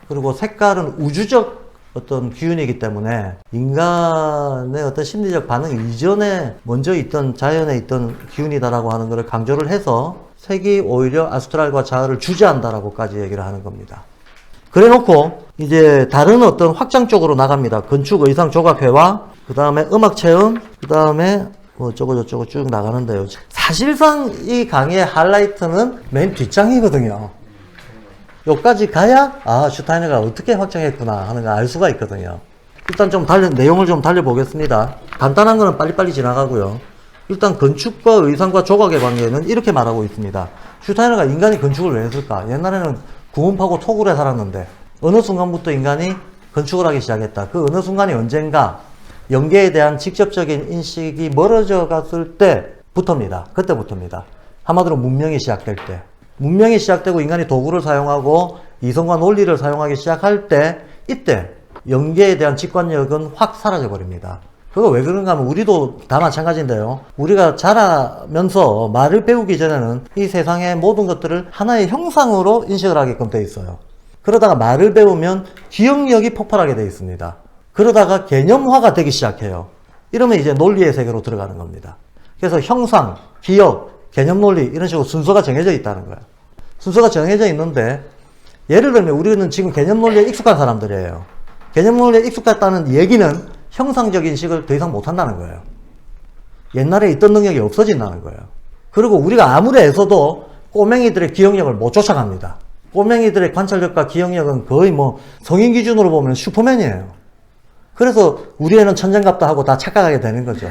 그리고 색깔은 우주적 어떤 기운이기 때문에 인간의 어떤 심리적 반응 이전에 먼저 있던 자연에 있던 기운이다라고 하는 것을 강조를 해서 색이 오히려 아스트랄과 자아를 주재한다라고까지 얘기를 하는 겁니다. 그래 놓고 이제 다른 어떤 확장 쪽으로 나갑니다. 건축, 의상, 조각회화, 그 다음에 음악 체험, 그 다음에 뭐 저쩌고 쭉 나가는데요. 사실상 이 강의의 하이라이트는 맨 뒷장이거든요. 여기까지 가야 슈타이너가 어떻게 확장했구나 하는 걸 알 수가 있거든요. 일단 좀 내용을 좀 달려보겠습니다. 간단한 거는 빨리빨리 지나가고요. 일단 건축과 의상과 조각의 관계는 이렇게 말하고 있습니다. 슈타이너가 인간이 건축을 왜 했을까? 옛날에는 구원 파고 토굴에 살았는데 어느 순간부터 인간이 건축을 하기 시작했다. 그 어느 순간이 언젠가 영계에 대한 직접적인 인식이 멀어져 갔을 때부터입니다. 그때부터입니다. 한마디로 문명이 시작될 때. 문명이 시작되고 인간이 도구를 사용하고 이성과 논리를 사용하기 시작할 때, 이때 영계에 대한 직관력은 확 사라져 버립니다. 그거 왜 그런가 하면 우리도 다 마찬가지인데요. 우리가 자라면서 말을 배우기 전에는 이 세상의 모든 것들을 하나의 형상으로 인식을 하게끔 돼 있어요. 그러다가 말을 배우면 기억력이 폭발하게 돼 있습니다. 그러다가 개념화가 되기 시작해요. 이러면 이제 논리의 세계로 들어가는 겁니다. 그래서 형상, 기억, 개념 논리 이런 식으로 순서가 정해져 있다는 거예요. 순서가 정해져 있는데, 예를 들면 우리는 지금 개념 논리에 익숙한 사람들이에요. 개념 논리에 익숙했다는 얘기는 형상적인 인식을 더 이상 못한다는 거예요. 옛날에 있던 능력이 없어진다는 거예요. 그리고 우리가 아무리 애써도 꼬맹이들의 기억력을 못 쫓아갑니다. 꼬맹이들의 관찰력과 기억력은 거의 뭐 성인 기준으로 보면 슈퍼맨이에요. 그래서 우리 애는 천장갑다 하고 다 착각하게 되는 거죠.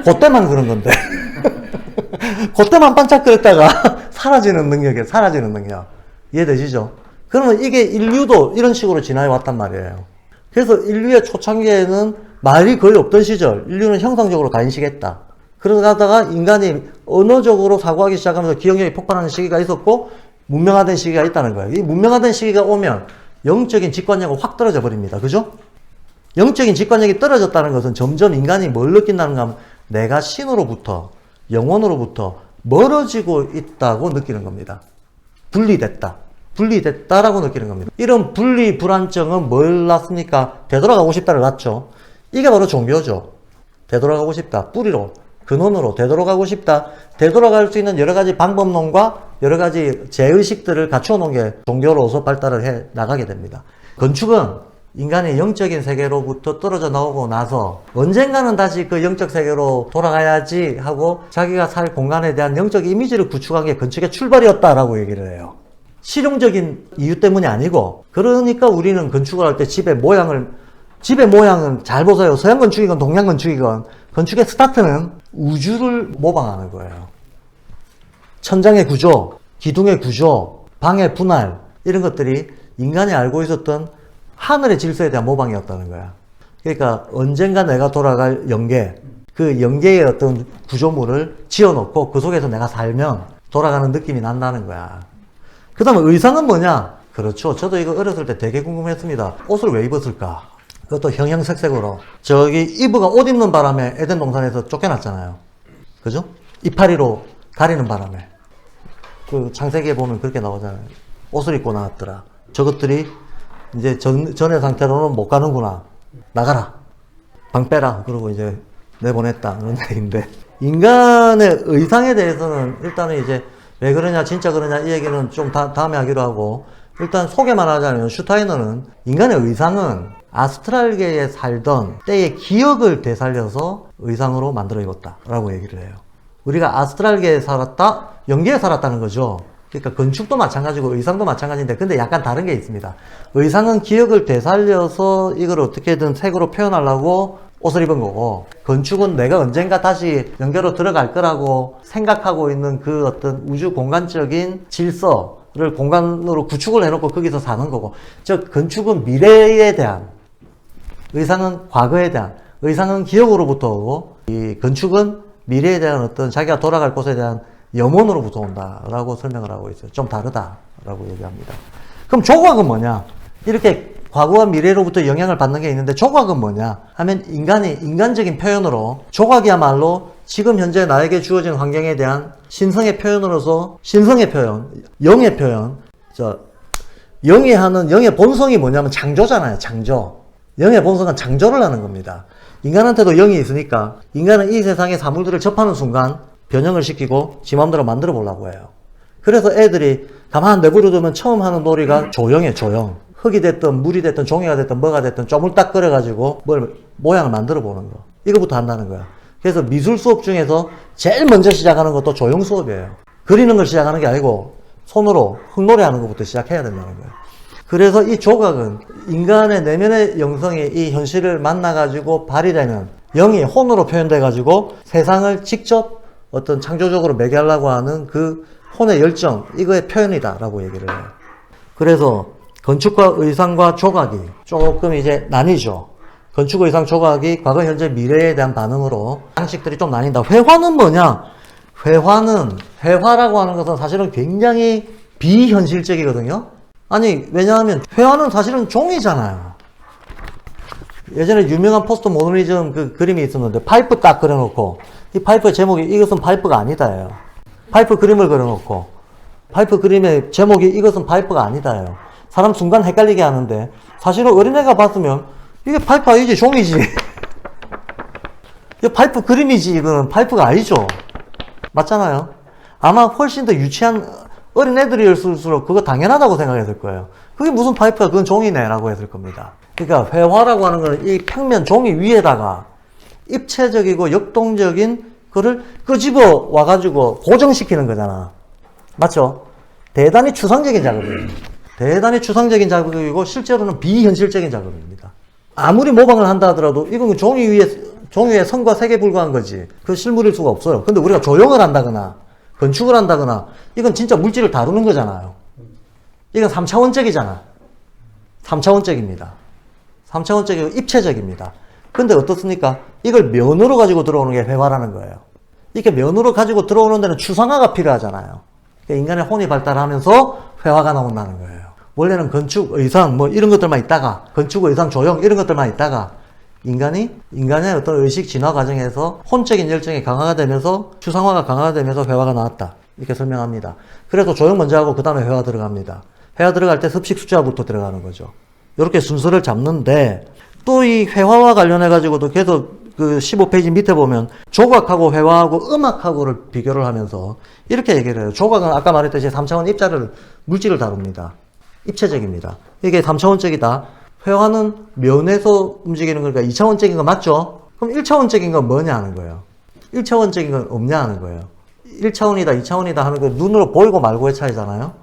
그때만 그런 건데. 그때만 반짝거렸다가 사라지는 능력이에요. 사라지는 능력. 이해되시죠? 그러면 이게 인류도 이런 식으로 진화해 왔단 말이에요. 그래서 인류의 초창기에는 말이 거의 없던 시절, 인류는 형상적으로 가인식했다. 그러다가 인간이 언어적으로 사고하기 시작하면서 기억력이 폭발하는 시기가 있었고, 문명화된 시기가 있다는 거예요. 이 문명화된 시기가 오면 영적인 직관력은 확 떨어져 버립니다. 그죠? 영적인 직관력이 떨어졌다는 것은 점점 인간이 뭘 느낀다는가 하면 내가 신으로부터, 영혼으로부터 멀어지고 있다고 느끼는 겁니다. 분리됐다. 분리됐다라고 느끼는 겁니다. 이런 분리 불안증은 뭘 낳습니까? 되돌아가고 싶다를 낳죠. 이게 바로 종교죠. 되돌아가고 싶다. 뿌리로, 근원으로 되돌아가고 싶다. 되돌아갈 수 있는 여러 가지 방법론과 여러 가지 제의식들을 갖춰 놓은 게 종교로서 발달을 해 나가게 됩니다. 건축은 인간의 영적인 세계로부터 떨어져 나오고 나서 언젠가는 다시 그 영적 세계로 돌아가야지 하고 자기가 살 공간에 대한 영적 이미지를 구축한 게 건축의 출발이었다라고 얘기를 해요. 실용적인 이유 때문이 아니고, 그러니까 우리는 건축을 할 때 집의 모양은 잘 보세요. 서양 건축이건 동양 건축이건 건축의 스타트는 우주를 모방하는 거예요. 천장의 구조, 기둥의 구조, 방의 분할, 이런 것들이 인간이 알고 있었던 하늘의 질서에 대한 모방이었다는 거야. 그러니까 언젠가 내가 돌아갈 영계, 그 영계의 어떤 구조물을 지어놓고 그 속에서 내가 살면 돌아가는 느낌이 난다는 거야. 그 다음에 의상은 뭐냐? 그렇죠. 저도 이거 어렸을 때 되게 궁금했습니다. 옷을 왜 입었을까? 그것도 형형색색으로. 저기 이브가 옷 입는 바람에 에덴 동산에서 쫓겨났잖아요. 그죠? 이파리로 가리는 바람에. 그 창세기에 보면 그렇게 나오잖아요. 옷을 입고 나왔더라. 저것들이 이제 전의 상태로는 못 가는구나. 나가라. 방 빼라. 그러고 이제 내보냈다. 그런 얘기인데. 인간의 의상에 대해서는 일단은 이제 왜 그러냐, 진짜 그러냐, 이 얘기는 좀 다음에 하기로 하고, 일단 소개만 하자면 슈타이너는 인간의 의상은 아스트랄계에 살던 때의 기억을 되살려서 의상으로 만들어 입었다라고 얘기를 해요. 우리가 아스트랄계에 살았다, 영계에 살았다는 거죠. 그러니까 건축도 마찬가지고 의상도 마찬가지인데, 근데 약간 다른 게 있습니다. 의상은 기억을 되살려서 이걸 어떻게든 색으로 표현하려고 옷을 입은 거고, 건축은 내가 언젠가 다시 영계로 들어갈 거라고 생각하고 있는 그 어떤 우주 공간적인 질서를 공간으로 구축을 해놓고 거기서 사는 거고, 즉 건축은 미래에 대한, 의상은 과거에 대한, 의상은 기억으로부터 오고, 이 건축은 미래에 대한 어떤 자기가 돌아갈 곳에 대한 염원으로부터 온다라고 설명을 하고 있어요. 좀 다르다라고 얘기합니다. 그럼 조각은 뭐냐? 이렇게 과거와 미래로부터 영향을 받는 게 있는데 조각은 뭐냐 하면 인간적인 표현으로, 조각이야말로 지금 현재 나에게 주어진 환경에 대한 신성의 표현으로서, 신성의 표현, 영의 표현. 영이 하는, 영의 본성이 뭐냐면 창조잖아요. 창조. 영의 본성은 창조를 하는 겁니다. 인간한테도 영이 있으니까 인간은 이 세상의 사물들을 접하는 순간 변형을 시키고 지 맘대로 만들어 보려고 해요. 그래서 애들이 가만 내버려두면 처음 하는 놀이가 조형이에요. 조형. 흙이 됐든 물이 됐든 종이가 됐든 뭐가 됐든 쪼물딱거려가지고 모양을 만들어 보는 거. 이거부터 한다는 거야. 그래서 미술 수업 중에서 제일 먼저 시작하는 것도 조형 수업이에요. 그리는 걸 시작하는 게 아니고 손으로 흙놀이 하는 것부터 시작해야 된다는 거예요. 그래서 이 조각은 인간의 내면의 영성이 이 현실을 만나가지고 발휘되는, 영이 혼으로 표현돼가지고 세상을 직접 어떤 창조적으로 매개하려고 하는 그 혼의 열정, 이거의 표현이다라고 얘기를 해요. 그래서 건축과 의상과 조각이 조금 이제 나뉘죠. 건축, 의상, 조각이 과거, 현재, 미래에 대한 반응으로 양식들이 좀 나뉜다. 회화는 뭐냐? 회화라고 하는 것은 사실은 굉장히 비현실적이거든요. 아니, 왜냐하면 회화는 사실은 종이잖아요. 예전에 유명한 포스트 모더니즘 그 그림이 있었는데, 파이프 딱 그려놓고, 이 파이프의 제목이 이것은 파이프가 아니다예요. 파이프 그림을 그려놓고, 파이프 그림의 제목이 이것은 파이프가 아니다예요. 사람 순간 헷갈리게 하는데, 사실은 어린애가 봤으면 이게 파이프 아니지, 종이지. 이게 파이프 그림이지, 이거는 파이프가 아니죠. 맞잖아요. 아마 훨씬 더 유치한 어린애들이었을수록 그거 당연하다고 생각했을 거예요. 그게 무슨 파이프야, 그건 종이네 라고 했을 겁니다. 그러니까 회화라고 하는 거는 이 평면 종이 위에다가 입체적이고 역동적인 거를 끄집어 와가지고 고정시키는 거잖아. 맞죠? 대단히 추상적인 작업이에요. 대단히 추상적인 작업이고 실제로는 비현실적인 작업입니다. 아무리 모방을 한다 하더라도 이건 종이에 선과 색에 불과한 거지. 그 실물일 수가 없어요. 근데 우리가 조형을 한다거나 건축을 한다거나 이건 진짜 물질을 다루는 거잖아요. 이건 3차원적이잖아. 3차원적입니다. 3차원적이고 입체적입니다. 근데 어떻습니까? 이걸 면으로 가지고 들어오는 게 회화라는 거예요. 이렇게 면으로 가지고 들어오는 데는 추상화가 필요하잖아요. 그러니까 인간의 혼이 발달하면서 회화가 나온다는 거예요. 원래는 건축, 의상 뭐 이런 것들만 있다가 건축, 의상, 조형 이런 것들만 있다가 인간의 어떤 의식 진화 과정에서 혼적인 열정이 강화가 되면서 추상화가 강화가 되면서 회화가 나왔다. 이렇게 설명합니다. 그래서 조형 먼저 하고 그 다음에 회화 들어갑니다. 회화 들어갈 때 습식 숫자부터 들어가는 거죠. 이렇게 순서를 잡는데 또 이 회화와 관련해 가지고도 계속 그 15페이지 밑에 보면 조각하고 회화하고 음악하고를 비교를 하면서 이렇게 얘기를 해요. 조각은 아까 말했듯이 3차원 물질을 다룹니다. 입체적입니다. 이게 3차원적이다. 회화는 면에서 움직이는 거니까 2차원적인 거 맞죠? 그럼 1차원적인 건 뭐냐 하는 거예요. 1차원적인 건 없냐 하는 거예요. 1차원이다, 2차원이다 하는 거 눈으로 보이고 말고의 차이잖아요.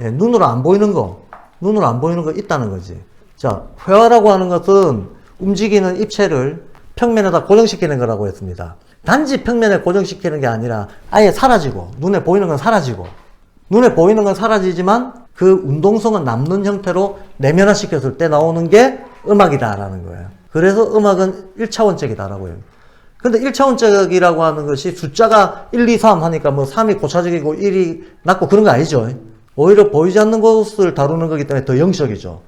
예, 눈으로 안 보이는 거 있다는 거지. 자, 회화라고 하는 것은 움직이는 입체를 평면에다 고정시키는 거라고 했습니다. 단지 평면에 고정시키는 게 아니라 아예 사라지고, 눈에 보이는 건 사라지고, 눈에 보이는 건 사라지지만 그 운동성은 남는 형태로 내면화시켰을 때 나오는 게 음악이다라는 거예요. 그래서 음악은 1차원적이다라고 해요. 근데 1차원적이라고 하는 것이 숫자가 1, 2, 3 하니까 뭐 3이 고차적이고 1이 낮고 그런 거 아니죠. 오히려 보이지 않는 것을 다루는 거기 때문에 더 영적이죠.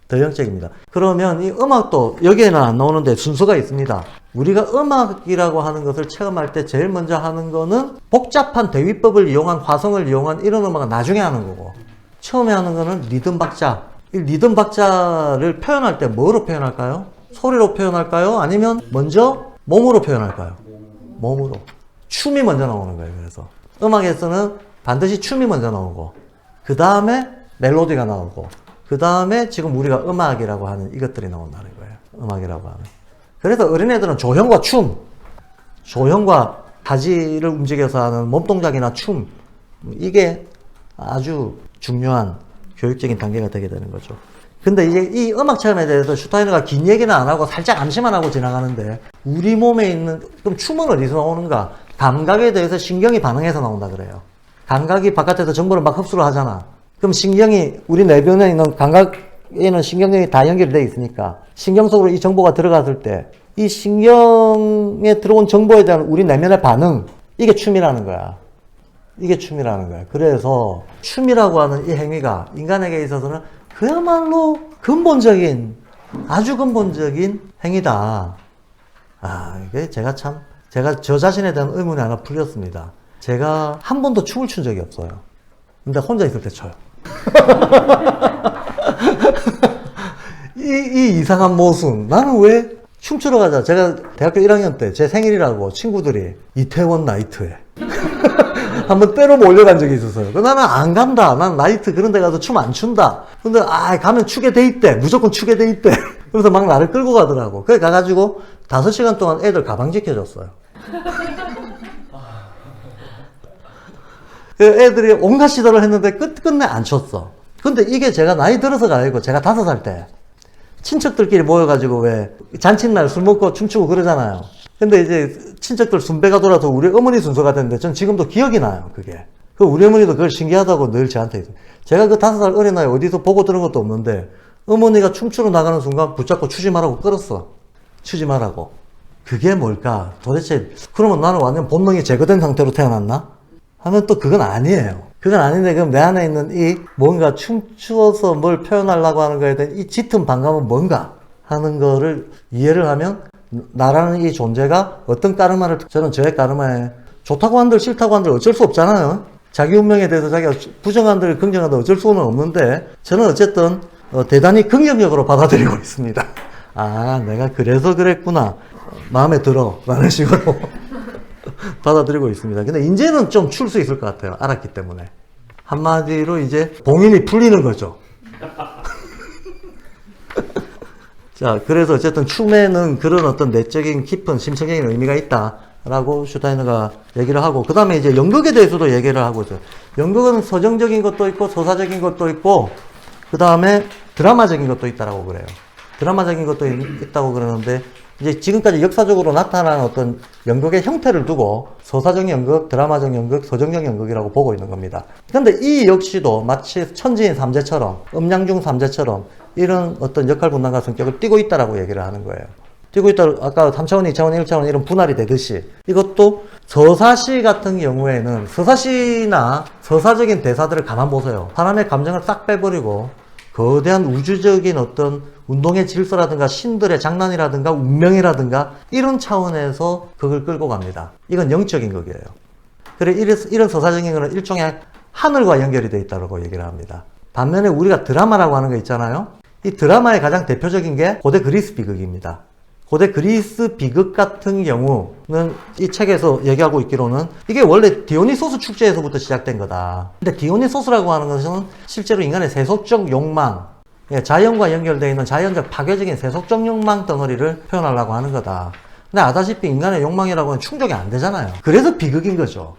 더 영적입니다. 그러면 이 음악도 여기에는 안 나오는데 순서가 있습니다. 우리가 음악이라고 하는 것을 체험할 때 제일 먼저 하는 거는 복잡한 대위법을 이용한 화성을 이용한 이런 음악은 나중에 하는 거고 처음에 하는 거는 리듬 박자. 이 리듬 박자를 표현할 때 뭐로 표현할까요? 소리로 표현할까요? 아니면 먼저 몸으로 표현할까요? 몸으로. 춤이 먼저 나오는 거예요. 그래서 음악에서는 반드시 춤이 먼저 나오고 그 다음에 멜로디가 나오고 그 다음에 지금 우리가 음악이라고 하는 이것들이 나온다는 거예요. 음악이라고 하는. 그래서 어린애들은 조형과 춤, 조형과 가지를 움직여서 하는 몸동작이나 춤, 이게 아주 중요한 교육적인 단계가 되게 되는 거죠. 근데 이제 이 음악 체험에 대해서 슈타이너가 긴 얘기는 안 하고 살짝 암시만 하고 지나가는데 우리 몸에 있는, 그럼 춤은 어디서 나오는가? 감각에 대해서 신경이 반응해서 나온다 그래요. 감각이 바깥에서 정보를 막 흡수를 하잖아. 그럼 신경이 우리 내면에 있는 감각에는 신경이 다 연결되어 있으니까 신경 속으로 이 정보가 들어갔을 때 이 신경에 들어온 정보에 대한 우리 내면의 반응, 이게 춤이라는 거야. 이게 춤이라는 거야. 그래서 춤이라고 하는 이 행위가 인간에게 있어서는 그야말로 근본적인, 아주 근본적인 행위다. 이게 제가 저 자신에 대한 의문이 하나 풀렸습니다. 제가 한 번도 춤을 춘 적이 없어요. 근데 혼자 있을 때 춰요. 이 이상한 모습. 나는 왜 춤추러 가자. 제가 대학교 1학년 때 제 생일이라고 친구들이 이태원 나이트에 한번 때로 몰려간 적이 있었어요. 나는 안 간다. 난 나이트 그런 데 가서 춤 안 춘다. 근데 가면 추게 돼 있대. 무조건 추게 돼 있대. 그래서 막 나를 끌고 가더라고. 그래 가가지고 5시간 동안 애들 가방 지켜줬어요. 애들이 온갖 시도를 했는데 끝내 안 췄어. 근데 이게 제가 나이 들어서가 아니고 제가 5살 때 친척들끼리 모여가지고 왜 잔칫날 술 먹고 춤추고 그러잖아요. 근데 이제 친척들 순배가 돌아서 우리 어머니 순서가 됐는데 전 지금도 기억이 나요. 그게. 우리 어머니도 그걸 신기하다고 늘 저한테 있어요. 제가 그 5살 어린 나이에 어디서 보고 들은 것도 없는데 어머니가 춤추러 나가는 순간 붙잡고 추지 말라고 끌었어. 추지 말라고. 그게 뭘까? 도대체 그러면 나는 완전 본능이 제거된 상태로 태어났나? 하면 또 그건 아니에요. 그건 아닌데 그럼 내 안에 있는 이 뭔가 춤추어서 뭘 표현하려고 하는 거에 대한 이 짙은 반감은 뭔가 하는 거를 이해를 하면 나라는 이 존재가 어떤 까르마를, 저는 저의 까르마에 좋다고 한들 싫다고 한들 어쩔 수 없잖아요. 자기 운명에 대해서 자기가 부정한들 긍정한들 어쩔 수는 없는데 저는 어쨌든 대단히 긍정적으로 받아들이고 있습니다. 내가 그래서 그랬구나. 마음에 들어. 라는 식으로 받아들이고 있습니다. 근데 이제는 좀 출 수 있을 것 같아요. 알았기 때문에. 한마디로 이제 봉인이 풀리는 거죠. 자, 그래서 어쨌든 춤에는 그런 어떤 내적인 깊은 심층적인 의미가 있다. 라고 슈타이너가 얘기를 하고, 그 다음에 이제 연극에 대해서도 얘기를 하고 있어요. 연극은 서정적인 것도 있고, 서사적인 것도 있고, 그 다음에 드라마적인 것도 있다라고 그래요. 드라마적인 것도 있다고 그러는데, 이제 지금까지 역사적으로 나타난 어떤 연극의 형태를 두고, 서사적 연극, 드라마적 연극, 서정적 연극이라고 보고 있는 겁니다. 근데 이 역시도 마치 천지인 삼재처럼, 음양중 삼재처럼, 이런 어떤 역할 분담과 성격을 띠고 있다라고 얘기를 하는 거예요. 띄고 있다, 아까 3차원, 2차원, 1차원 이런 분할이 되듯이 이것도 서사시 같은 경우에는 서사시나 서사적인 대사들을 가만 보세요. 사람의 감정을 싹 빼버리고 거대한 우주적인 어떤 운동의 질서라든가 신들의 장난이라든가 운명이라든가 이런 차원에서 그걸 끌고 갑니다. 이건 영적인 극이에요. 그래 이런 서사적인 거는 일종의 하늘과 연결이 되어 있다고 얘기를 합니다. 반면에 우리가 드라마라고 하는 거 있잖아요. 이 드라마의 가장 대표적인 게 고대 그리스 비극입니다. 고대 그리스 비극 같은 경우는 이 책에서 얘기하고 있기로는 이게 원래 디오니소스 축제에서부터 시작된 거다. 근데 디오니소스라고 하는 것은 실제로 인간의 세속적 욕망, 자연과 연결되어 있는 자연적 파괴적인 세속적 욕망 덩어리를 표현하려고 하는 거다. 근데 아다시피 인간의 욕망이라고 하면 충족이 안 되잖아요. 그래서 비극인 거죠.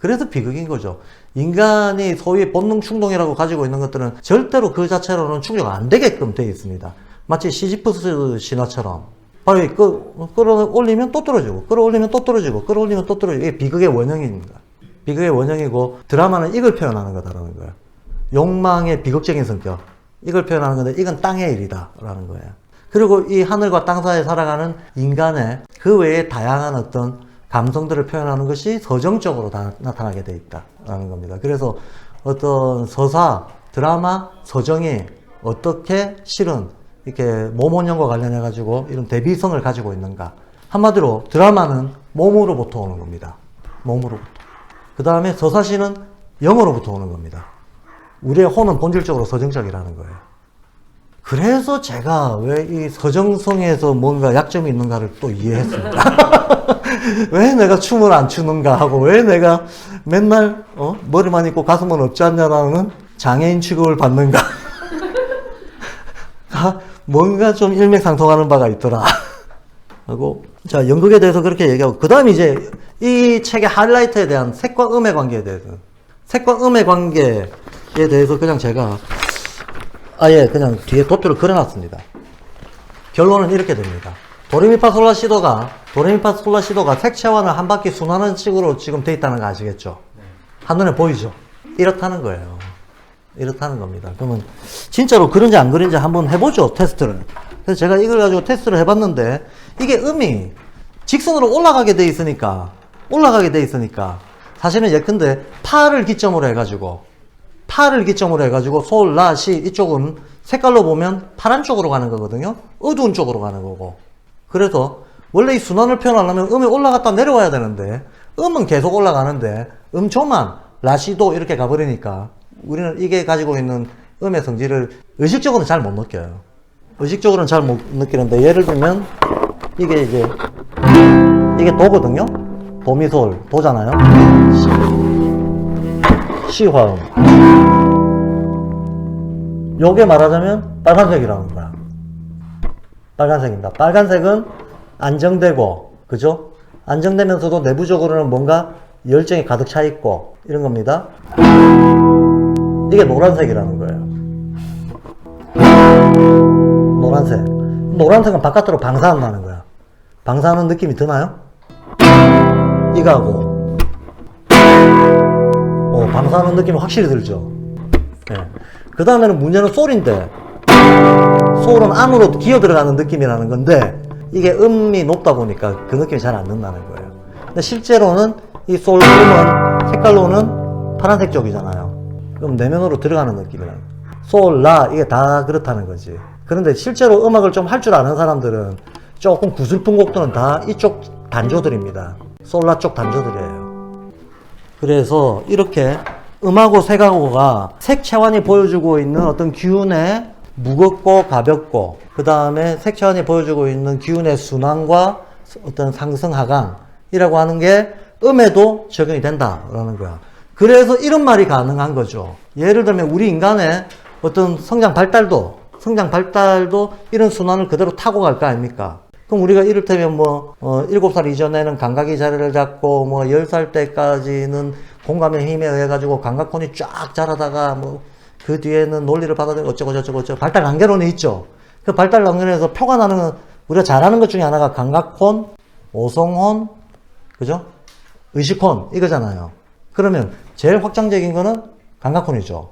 그래서 비극인 거죠. 인간이 소위 본능 충동이라고 가지고 있는 것들은 절대로 그 자체로는 충족 안 되게끔 되어 있습니다. 마치 시지프스 신화처럼. 바로 끌어올리면 또 떨어지고, 끌어올리면 또 떨어지고, 끌어올리면 또 떨어지고. 이게 비극의 원형입니다. 비극의 원형이고, 드라마는 이걸 표현하는 거다라는 거예요. 욕망의 비극적인 성격. 이걸 표현하는 건데, 이건 땅의 일이다라는 거예요. 그리고 이 하늘과 땅 사이에 살아가는 인간의 그 외에 다양한 어떤 감성들을 표현하는 것이 서정적으로 다 나타나게 돼 있다라는 겁니다. 그래서 어떤 서사, 드라마, 서정이 어떻게 실은 이렇게 모몬형과 관련해가지고 이런 대비성을 가지고 있는가. 한마디로 드라마는 몸으로부터 오는 겁니다. 몸으로부터. 그 다음에 서사시는 영어로부터 오는 겁니다. 우리의 혼은 본질적으로 서정적이라는 거예요. 그래서 제가 왜 이 서정성에서 뭔가 약점이 있는가를 또 이해했습니다. 왜 내가 춤을 안 추는가 하고, 왜 내가 맨날 머리만 있고 가슴은 없지 않냐라는 장애인 취급을 받는가. 뭔가 좀 일맥상통하는 바가 있더라. 하고, 자, 연극에 대해서 그렇게 얘기하고, 그 다음에 이제 이 책의 하이라이트에 대한 색과 음의 관계에 대해서, 색과 음의 관계에 대해서 그냥 제가 아예 그냥 뒤에 도표를 그려놨습니다. 결론은 이렇게 됩니다. 도레미파솔라시도가 색채환을 한 바퀴 순환하는 식으로 지금 돼 있다는 거 아시겠죠? 한눈에 보이죠? 이렇다는 거예요. 이렇다는 겁니다. 그러면 진짜로 그런지 안 그런지 한번 해보죠, 테스트를. 그래서 제가 이걸 가지고 테스트를 해봤는데 이게 음이 직선으로 올라가게 돼 있으니까 사실은 예컨대 파를 기점으로 해가지고 솔, 라, 시 이쪽은 색깔로 보면 파란 쪽으로 가는 거거든요. 어두운 쪽으로 가는 거고. 그래서 원래 이 순환을 표현하려면 음이 올라갔다 내려와야 되는데 음은 계속 올라가는데 음조만 라시도 이렇게 가버리니까 우리는 이게 가지고 있는 음의 성질을 의식적으로는 잘 못 느껴요. 의식적으로는 잘 못 느끼는데 예를 들면 이게 도거든요. 도미솔 도잖아요. 시화음. 요게 말하자면 빨간색이라는 거야. 빨간색입니다. 빨간색은 안정되고, 그죠? 안정되면서도 내부적으로는 뭔가 열정이 가득 차 있고 이런 겁니다. 이게 노란색이라는 거예요. 노란색은 바깥으로 방사한다는 거야. 방사하는 느낌이 드나요? 이거하고 방사하는 느낌이 확실히 들죠. 네. 그 다음에는 문제는 솔인데 솔은 안으로 기어 들어가는 느낌이라는 건데 이게 음이 높다 보니까 그 느낌이 잘 안 든다는 거예요. 근데 실제로는 이 솔 음은 색깔로는 파란색 쪽이잖아요. 그럼 내면으로 들어가는 느낌이라는 거예요. 솔, 라 이게 다 그렇다는 거지. 그런데 실제로 음악을 좀 할 줄 아는 사람들은 조금 구슬픈 곡들은 다 이쪽 단조들입니다. 솔, 라 쪽 단조들이에요. 그래서 이렇게 음하고 색하고가 색채환이 보여주고 있는 어떤 기운의 무겁고 가볍고 그 다음에 색채환이 보여주고 있는 기운의 순환과 어떤 상승 하강이라고 하는 게 음에도 적용이 된다라는 거야. 그래서 이런 말이 가능한 거죠. 예를 들면 우리 인간의 어떤 성장 발달도 이런 순환을 그대로 타고 갈 거 아닙니까? 그럼 우리가 이를테면 7살 이전에는 감각이 자리를 잡고 10살 때까지는 공감의 힘에 의해 가지고 감각콘이 쫙 자라다가 그 뒤에는 논리를 받아들이고 어쩌고 발달 단계론이 있죠. 그 발달 단계론에서 표가 나는 우리가 잘 아는 것 중에 하나가 감각콘, 오성혼, 그죠? 의식혼 이거잖아요. 그러면 제일 확장적인 거는 감각콘이죠.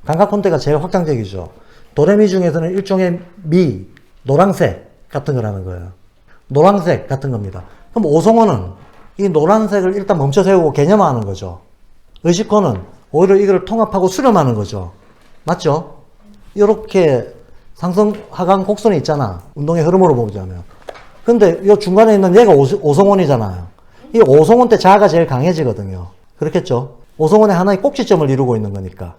감각콘대가 제일 확장적이죠. 도레미 중에서는 일종의 미, 노란색 같은 거라는 거예요. 노란색 같은 겁니다. 그럼 오성혼은 이 노란색을 일단 멈춰 세우고 개념화하는 거죠. 의식혼은 오히려 이걸 통합하고 수렴하는 거죠. 맞죠? 이렇게 상승, 하강, 곡선이 있잖아. 운동의 흐름으로 보자면. 근데 이 중간에 있는 얘가 오성혼이잖아요. 이 오성혼 때 자아가 제일 강해지거든요. 그렇겠죠? 오성혼의 하나의 꼭지점을 이루고 있는 거니까.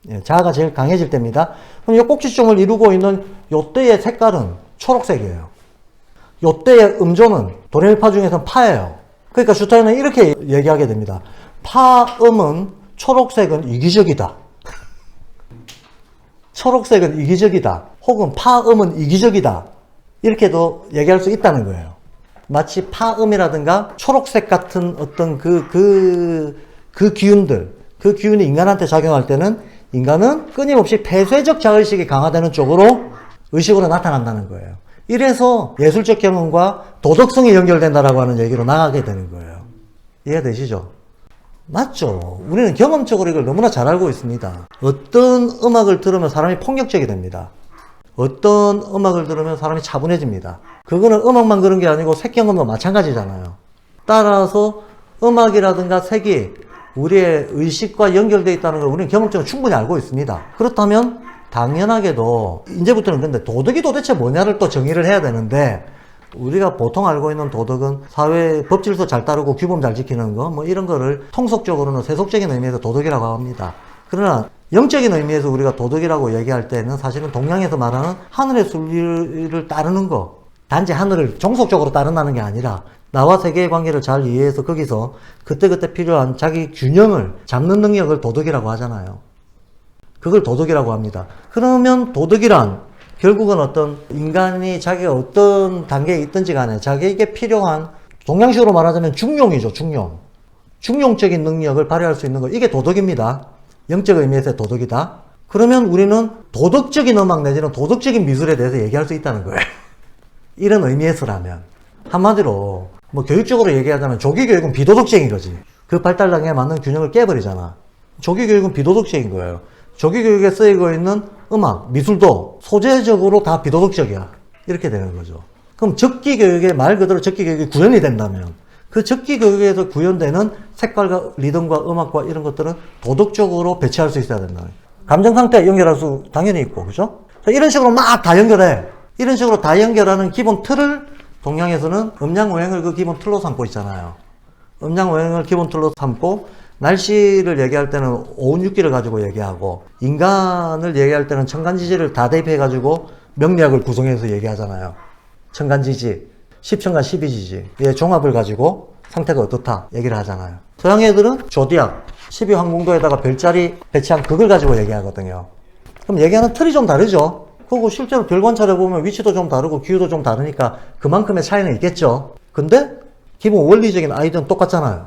예, 자아가 제일 강해질 때입니다. 그럼 이 꼭지점을 이루고 있는 요때의 색깔은 초록색이에요. 요때의 음조는 도레미파 중에서는 파예요. 그러니까 슈타인은 이렇게 얘기하게 됩니다. 파음은 초록색은 이기적이다. 초록색은 이기적이다. 혹은 파음은 이기적이다. 이렇게도 얘기할 수 있다는 거예요. 마치 파음이라든가 초록색 같은 어떤 그 기운들, 그 기운이 인간한테 작용할 때는 인간은 끊임없이 폐쇄적 자의식이 강화되는 쪽으로 의식으로 나타난다는 거예요. 이래서 예술적 경험과 도덕성이 연결된다라고 하는 얘기로 나가게 되는 거예요. 이해되시죠? 맞죠? 우리는 경험적으로 이걸 너무나 잘 알고 있습니다. 어떤 음악을 들으면 사람이 폭력적이 됩니다. 어떤 음악을 들으면 사람이 차분해집니다. 그거는 음악만 그런 게 아니고 색경험도 마찬가지잖아요. 따라서 음악이라든가 색이 우리의 의식과 연결되어 있다는 걸 우리는 경험적으로 충분히 알고 있습니다. 그렇다면 당연하게도 이제부터는 근데 도덕이 도대체 뭐냐를 또 정의를 해야 되는데, 우리가 보통 알고 있는 도덕은 사회 법질서 잘 따르고 규범 잘 지키는 거 이런 거를 통속적으로는 세속적인 의미에서 도덕이라고 합니다. 그러나 영적인 의미에서 우리가 도덕이라고 얘기할 때는 사실은 동양에서 말하는 하늘의 순리를 따르는 거, 단지 하늘을 종속적으로 따른다는 게 아니라 나와 세계의 관계를 잘 이해해서 거기서 그때그때 필요한 자기 균형을 잡는 능력을 도덕이라고 하잖아요. 그걸 도덕이라고 합니다. 그러면 도덕이란 결국은 어떤 인간이 자기가 어떤 단계에 있든지 간에 자기에게 필요한, 동양식으로 말하자면 중용이죠, 중용. 중용적인 능력을 발휘할 수 있는 거, 이게 도덕입니다. 영적 의미에서의 도덕이다. 그러면 우리는 도덕적인 음악 내지는 도덕적인 미술에 대해서 얘기할 수 있다는 거예요. 이런 의미에서라면. 한마디로 교육적으로 얘기하자면 조기교육은 비도덕적인 거지. 그 발달 단계에 맞는 균형을 깨버리잖아. 조기교육은 비도덕적인 거예요. 조기교육에 쓰이고 있는 음악, 미술도 소재적으로 다 비도덕적이야. 이렇게 되는 거죠. 그럼 적기교육에 말 그대로 적기교육이 구현이 된다면 그 적기교육에서 구현되는 색깔과 리듬과 음악과 이런 것들은 도덕적으로 배치할 수 있어야 된다. 감정상태 연결할 수 당연히 있고, 그죠? 이런 식으로 막 다 연결해. 이런 식으로 다 연결하는 기본 틀을 동양에서는 음양오행을 그 기본 틀로 삼고 있잖아요. 음양오행을 기본 틀로 삼고 날씨를 얘기할 때는 오운육기를 가지고 얘기하고, 인간을 얘기할 때는 천간지지를 다 대입해가지고 명리학을 구성해서 얘기하잖아요. 천간지지, 10천간 12지지의 종합을 가지고 상태가 어떻다 얘기를 하잖아요. 서양 애들은 조디악, 12황궁도에다가 별자리 배치한 그걸 가지고 얘기하거든요. 그럼 얘기하는 틀이 좀 다르죠? 그리고 실제로 별관찰해 보면 위치도 좀 다르고 기후도 좀 다르니까 그만큼의 차이는 있겠죠? 근데 기본 원리적인 아이디어는 똑같잖아요.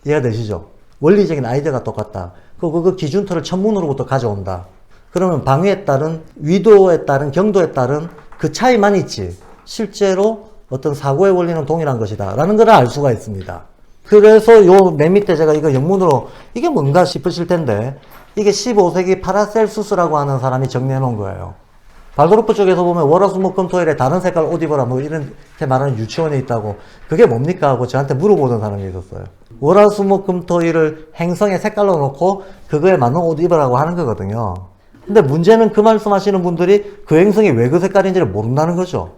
이해가 되시죠? 원리적인 아이디어가 똑같다. 그 기준틀을 천문으로부터 가져온다. 그러면 방위에 따른, 위도에 따른, 경도에 따른 그 차이만 있지 실제로 어떤 사고의 원리는 동일한 것이다 라는 걸 알 수가 있습니다. 그래서 요 맨 밑에 제가 이거 영문으로 이게 뭔가 싶으실 텐데, 이게 15세기 파라셀수스라고 하는 사람이 정리해 놓은 거예요. 발도르프 쪽에서 보면 월화수목금토일에 다른 색깔 옷 입어라 이렇게 말하는 유치원에 있다고, 그게 뭡니까 하고 저한테 물어보던 사람이 있었어요. 월화수목금토일을 행성의 색깔로 놓고 그거에 맞는 옷 입으라고 하는 거거든요. 근데 문제는 그 말씀하시는 분들이 그 행성이 왜 그 색깔인지를 모른다는 거죠.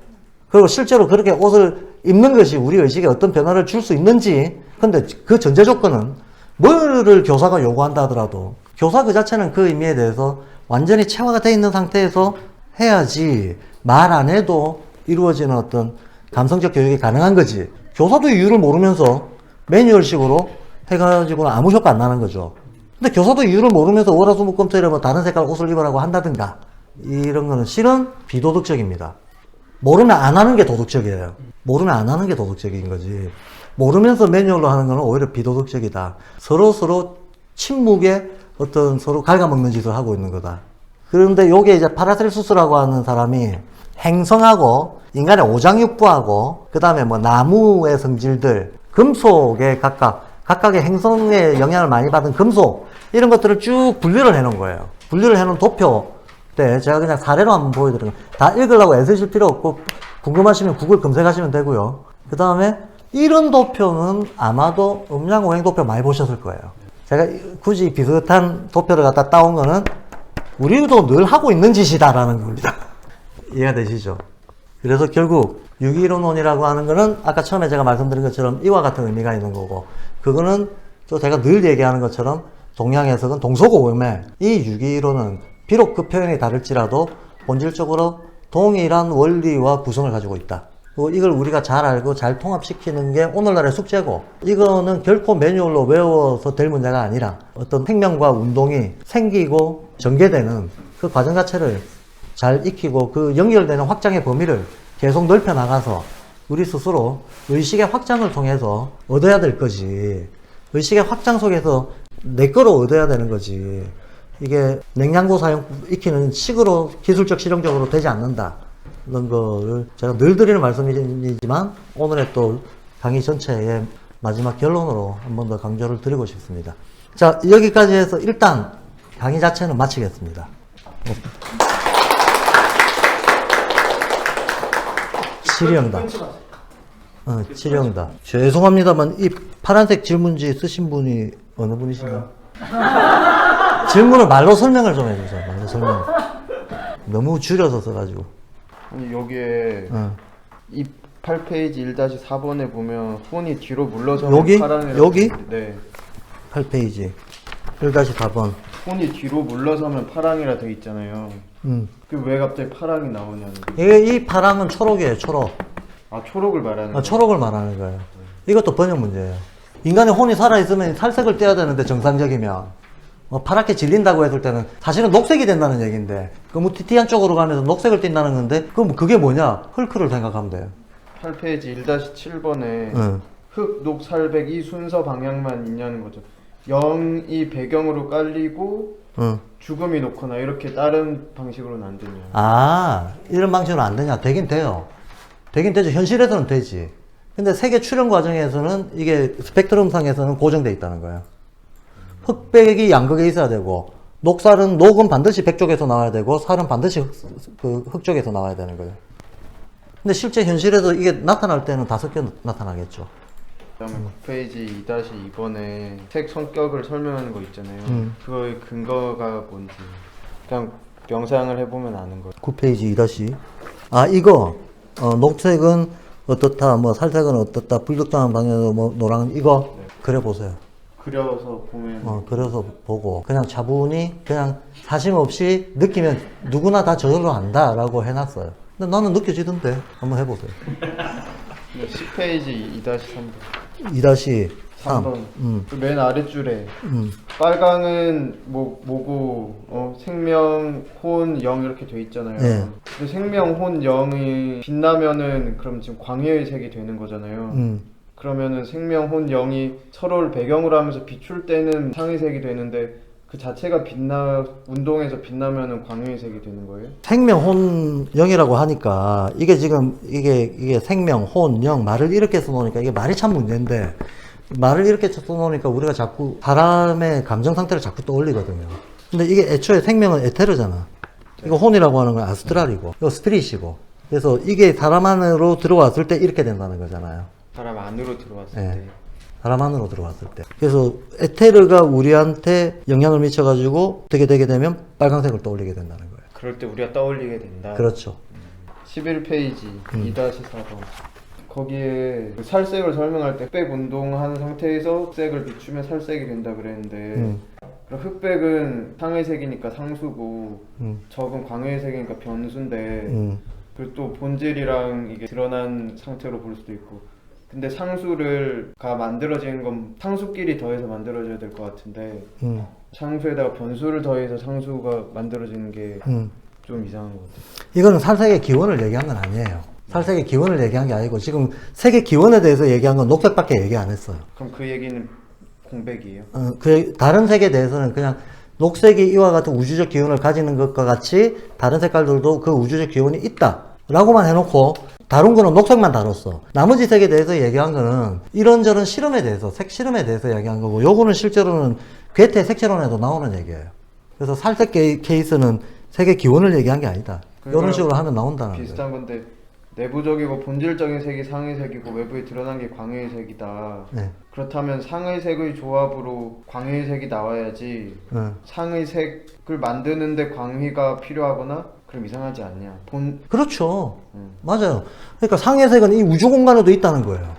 그리고 실제로 그렇게 옷을 입는 것이 우리 의식에 어떤 변화를 줄 수 있는지, 근데 그 전제 조건은 뭐를 교사가 요구한다 하더라도 교사 그 자체는 그 의미에 대해서 완전히 체화가 되어 있는 상태에서 해야지 말 안 해도 이루어지는 어떤 감성적 교육이 가능한 거지. 교사도 이유를 모르면서 매뉴얼식으로 해가지고는 아무 효과 안 나는 거죠. 근데 교사도 이유를 모르면서 월화수목금토일에 다른 색깔 옷을 입으라고 한다든가 이런 거는 실은 비도덕적입니다. 모르면 안 하는 게 도덕적이에요. 모르면 안 하는 게 도덕적인 거지. 모르면서 매뉴얼로 하는 거는 오히려 비도덕적이다. 서로 침묵에 어떤 서로 갉아먹는 짓을 하고 있는 거다. 그런데 요게 이제 파라셀수스라고 하는 사람이 행성하고 인간의 오장육부하고 그 다음에 뭐 나무의 성질들, 금속에 각각의 행성의 영향을 많이 받은 금속 이런 것들을 쭉 분류를 해놓은 거예요. 분류를 해놓은 도표 때 제가 그냥 사례로 한번 보여드리는 거예요. 다 읽으려고 애쓰실 필요 없고 궁금하시면 구글 검색하시면 되고요. 그 다음에 이런 도표는 아마도 음양오행 도표 많이 보셨을 거예요. 제가 굳이 비슷한 도표를 갖다 따온 거는 우리도 늘 하고 있는 짓이다라는 겁니다. 이해가 되시죠? 그래서 결국 유기이론론이라고 하는 거는 아까 처음에 제가 말씀드린 것처럼 이와 같은 의미가 있는 거고, 그거는 또 제가 늘 얘기하는 것처럼 동양 해석은 동서고금의 이 유기이론은 비록 그 표현이 다를지라도 본질적으로 동일한 원리와 구성을 가지고 있다. 그리고 이걸 우리가 잘 알고 잘 통합시키는 게 오늘날의 숙제고, 이거는 결코 매뉴얼로 외워서 될 문제가 아니라 어떤 생명과 운동이 생기고 전개되는 그 과정 자체를 잘 익히고 그 연결되는 확장의 범위를 계속 넓혀 나가서 우리 스스로 의식의 확장을 통해서 얻어야 될 거지. 의식의 확장 속에서 내 거로 얻어야 되는 거지. 이게 냉장고 사용 익히는 식으로 기술적 실용적으로 되지 않는다. 이런 거를 제가 늘 드리는 말씀이지만 오늘의 또 강의 전체의 마지막 결론으로 한 번 더 강조를 드리고 싶습니다. 자, 여기까지 해서 일단 강의 자체는 마치겠습니다. 치령다. 치령다. 죄송합니다만 이 파란색 질문지 쓰신 분이 어느 분이신가요? 질문을 말로 설명을 좀 해주세요. 말로 설명. 너무 줄여서 써가지고. 아니 여기에 이 8페이지 1-4번에 보면 폰이 뒤로 물러서면 여기? 파랑이라고 여기? 네. 8페이지 1-4번. 폰이 뒤로 물러서면 파랑이라 돼 있잖아요. 그 왜 갑자기 파랑이 나오냐는 거. 이 파랑은 초록이에요. 초록. 아 초록을 말하는 거예요? 초록을 말하는 거예요. 이것도 번역 문제예요. 인간의 혼이 살아있으면 살색을 떼야 되는데 정상적이면 파랗게 질린다고 했을 때는 사실은 녹색이 된다는 얘기인데 그 무티티한 쪽으로 가면서 녹색을 띈다는 건데 그럼 그게 뭐냐? 헐크를 생각하면 돼요. 8페이지 1-7번에 흑, 녹, 살백 이 순서 방향만 있냐는 거죠. 0이 배경으로 깔리고 죽음이 놓거나 이렇게 다른 방식으로는 안 되냐. 아, 이런 방식으로 안 되냐? 되긴 돼요. 되긴 되죠. 현실에서는 되지. 근데 세계 출현 과정에서는 이게 스펙트럼상에서는 고정돼 있다는 거예요. 흑백이 양극에 있어야 되고, 녹은 반드시 백 쪽에서 나와야 되고, 살은 반드시 흑 쪽에서 나와야 되는 거예요. 근데 실제 현실에서 이게 나타날 때는 다 섞여 나타나겠죠. 그다음에 9페이지 2-2번에 색 성격을 설명하는 거 있잖아요. 그거의 근거가 뭔지 그냥 명상을 해보면 아는 거예요. 9페이지 2-. 아, 이거 녹색은 어떻다, 뭐 살색은 어떻다, 불특정한 방향으로 뭐 노랑 이거 네. 그려보세요. 그려서 보면 그려서 보고 그냥 차분히 그냥 사심 없이 느끼면 누구나 다 저절로 안다라고 해놨어요. 근데 나는 느껴지던데 한번 해보세요. 10페이지 2-3번 2-3. 그 맨 아랫줄에 빨강은 뭐고 생명, 혼, 영 이렇게 돼 있잖아요. 네. 근데 생명, 혼, 영이 빛나면은 그럼 지금 광해의 색이 되는 거잖아요. 그러면은 생명, 혼, 영이 서로를 배경으로 하면서 비출 때는 상의색이 되는데 그 자체가 운동에서 빛나면은 광해의 색이 되는 거예요? 생명, 혼, 영이라고 하니까 이게 지금 이게 생명, 혼, 영 말을 이렇게 써놓으니까 이게 말이 참 문제인데 말을 이렇게 써놓으니까 우리가 자꾸 사람의 감정 상태를 자꾸 떠올리거든요. 근데 이게 애초에 생명은 에테르잖아. 이거 혼이라고 하는 건 아스트랄이고 이거 스피릿이고 그래서 이게 사람 안으로 들어왔을 때 이렇게 된다는 거잖아요. 사람 안으로 들어왔을 네. 때. 사람 안으로 들어왔을 때. 그래서 에테르가 우리한테 영향을 미쳐가지고 어떻게 되게 되면 빨간색을 떠올리게 된다는 거예요. 그럴 때 우리가 떠올리게 된다. 그렇죠. 11페이지 2-4번 거기에 그 살색을 설명할 때 흑백 운동하는 상태에서 색을 비추면 살색이 된다 그랬는데 그럼 흑백은 상회색이니까 상수고 적은 광회색이니까 변수인데 그리고 또 본질이랑 이게 드러난 상태로 볼 수도 있고 근데 상수가 만들어지는 건 상수끼리 더해서 만들어져야 될 것 같은데 상수에다가 변수를 더해서 상수가 만들어지는 게 좀 이상한 것 같아요. 이거는 살색의 기원을 얘기한 건 아니에요. 살색의 기원을 얘기한 게 아니고 지금 색의 기원에 대해서 얘기한 건 녹색밖에 얘기 안 했어요. 그럼 그 얘기는 공백이에요? 그 다른 색에 대해서는 그냥 녹색이 이와 같은 우주적 기원을 가지는 것과 같이 다른 색깔들도 그 우주적 기원이 있다 라고만 해놓고 다룬 거는 녹색만 다뤘어. 나머지 색에 대해서 얘기한 거는 이런저런 실험에 대해서, 색 실험에 대해서 얘기한 거고, 요거는 실제로는 괴테 색채론에도 나오는 얘기예요. 그래서 살색 케이스는 색의 기원을 얘기한 게 아니다. 이런 식으로 하면 나온다는 거예요. 비슷한 건데 내부적이고 본질적인 색이 상의색이고 외부에 드러난 게 광의색이다. 네. 그렇다면 상의색의 조합으로 광의색이 나와야지 상의색을 만드는데 광의가 필요하거나 그럼 이상하지 않냐. 그렇죠. 맞아요. 그러니까 상해색은 이 우주 공간에도 있다는 거예요.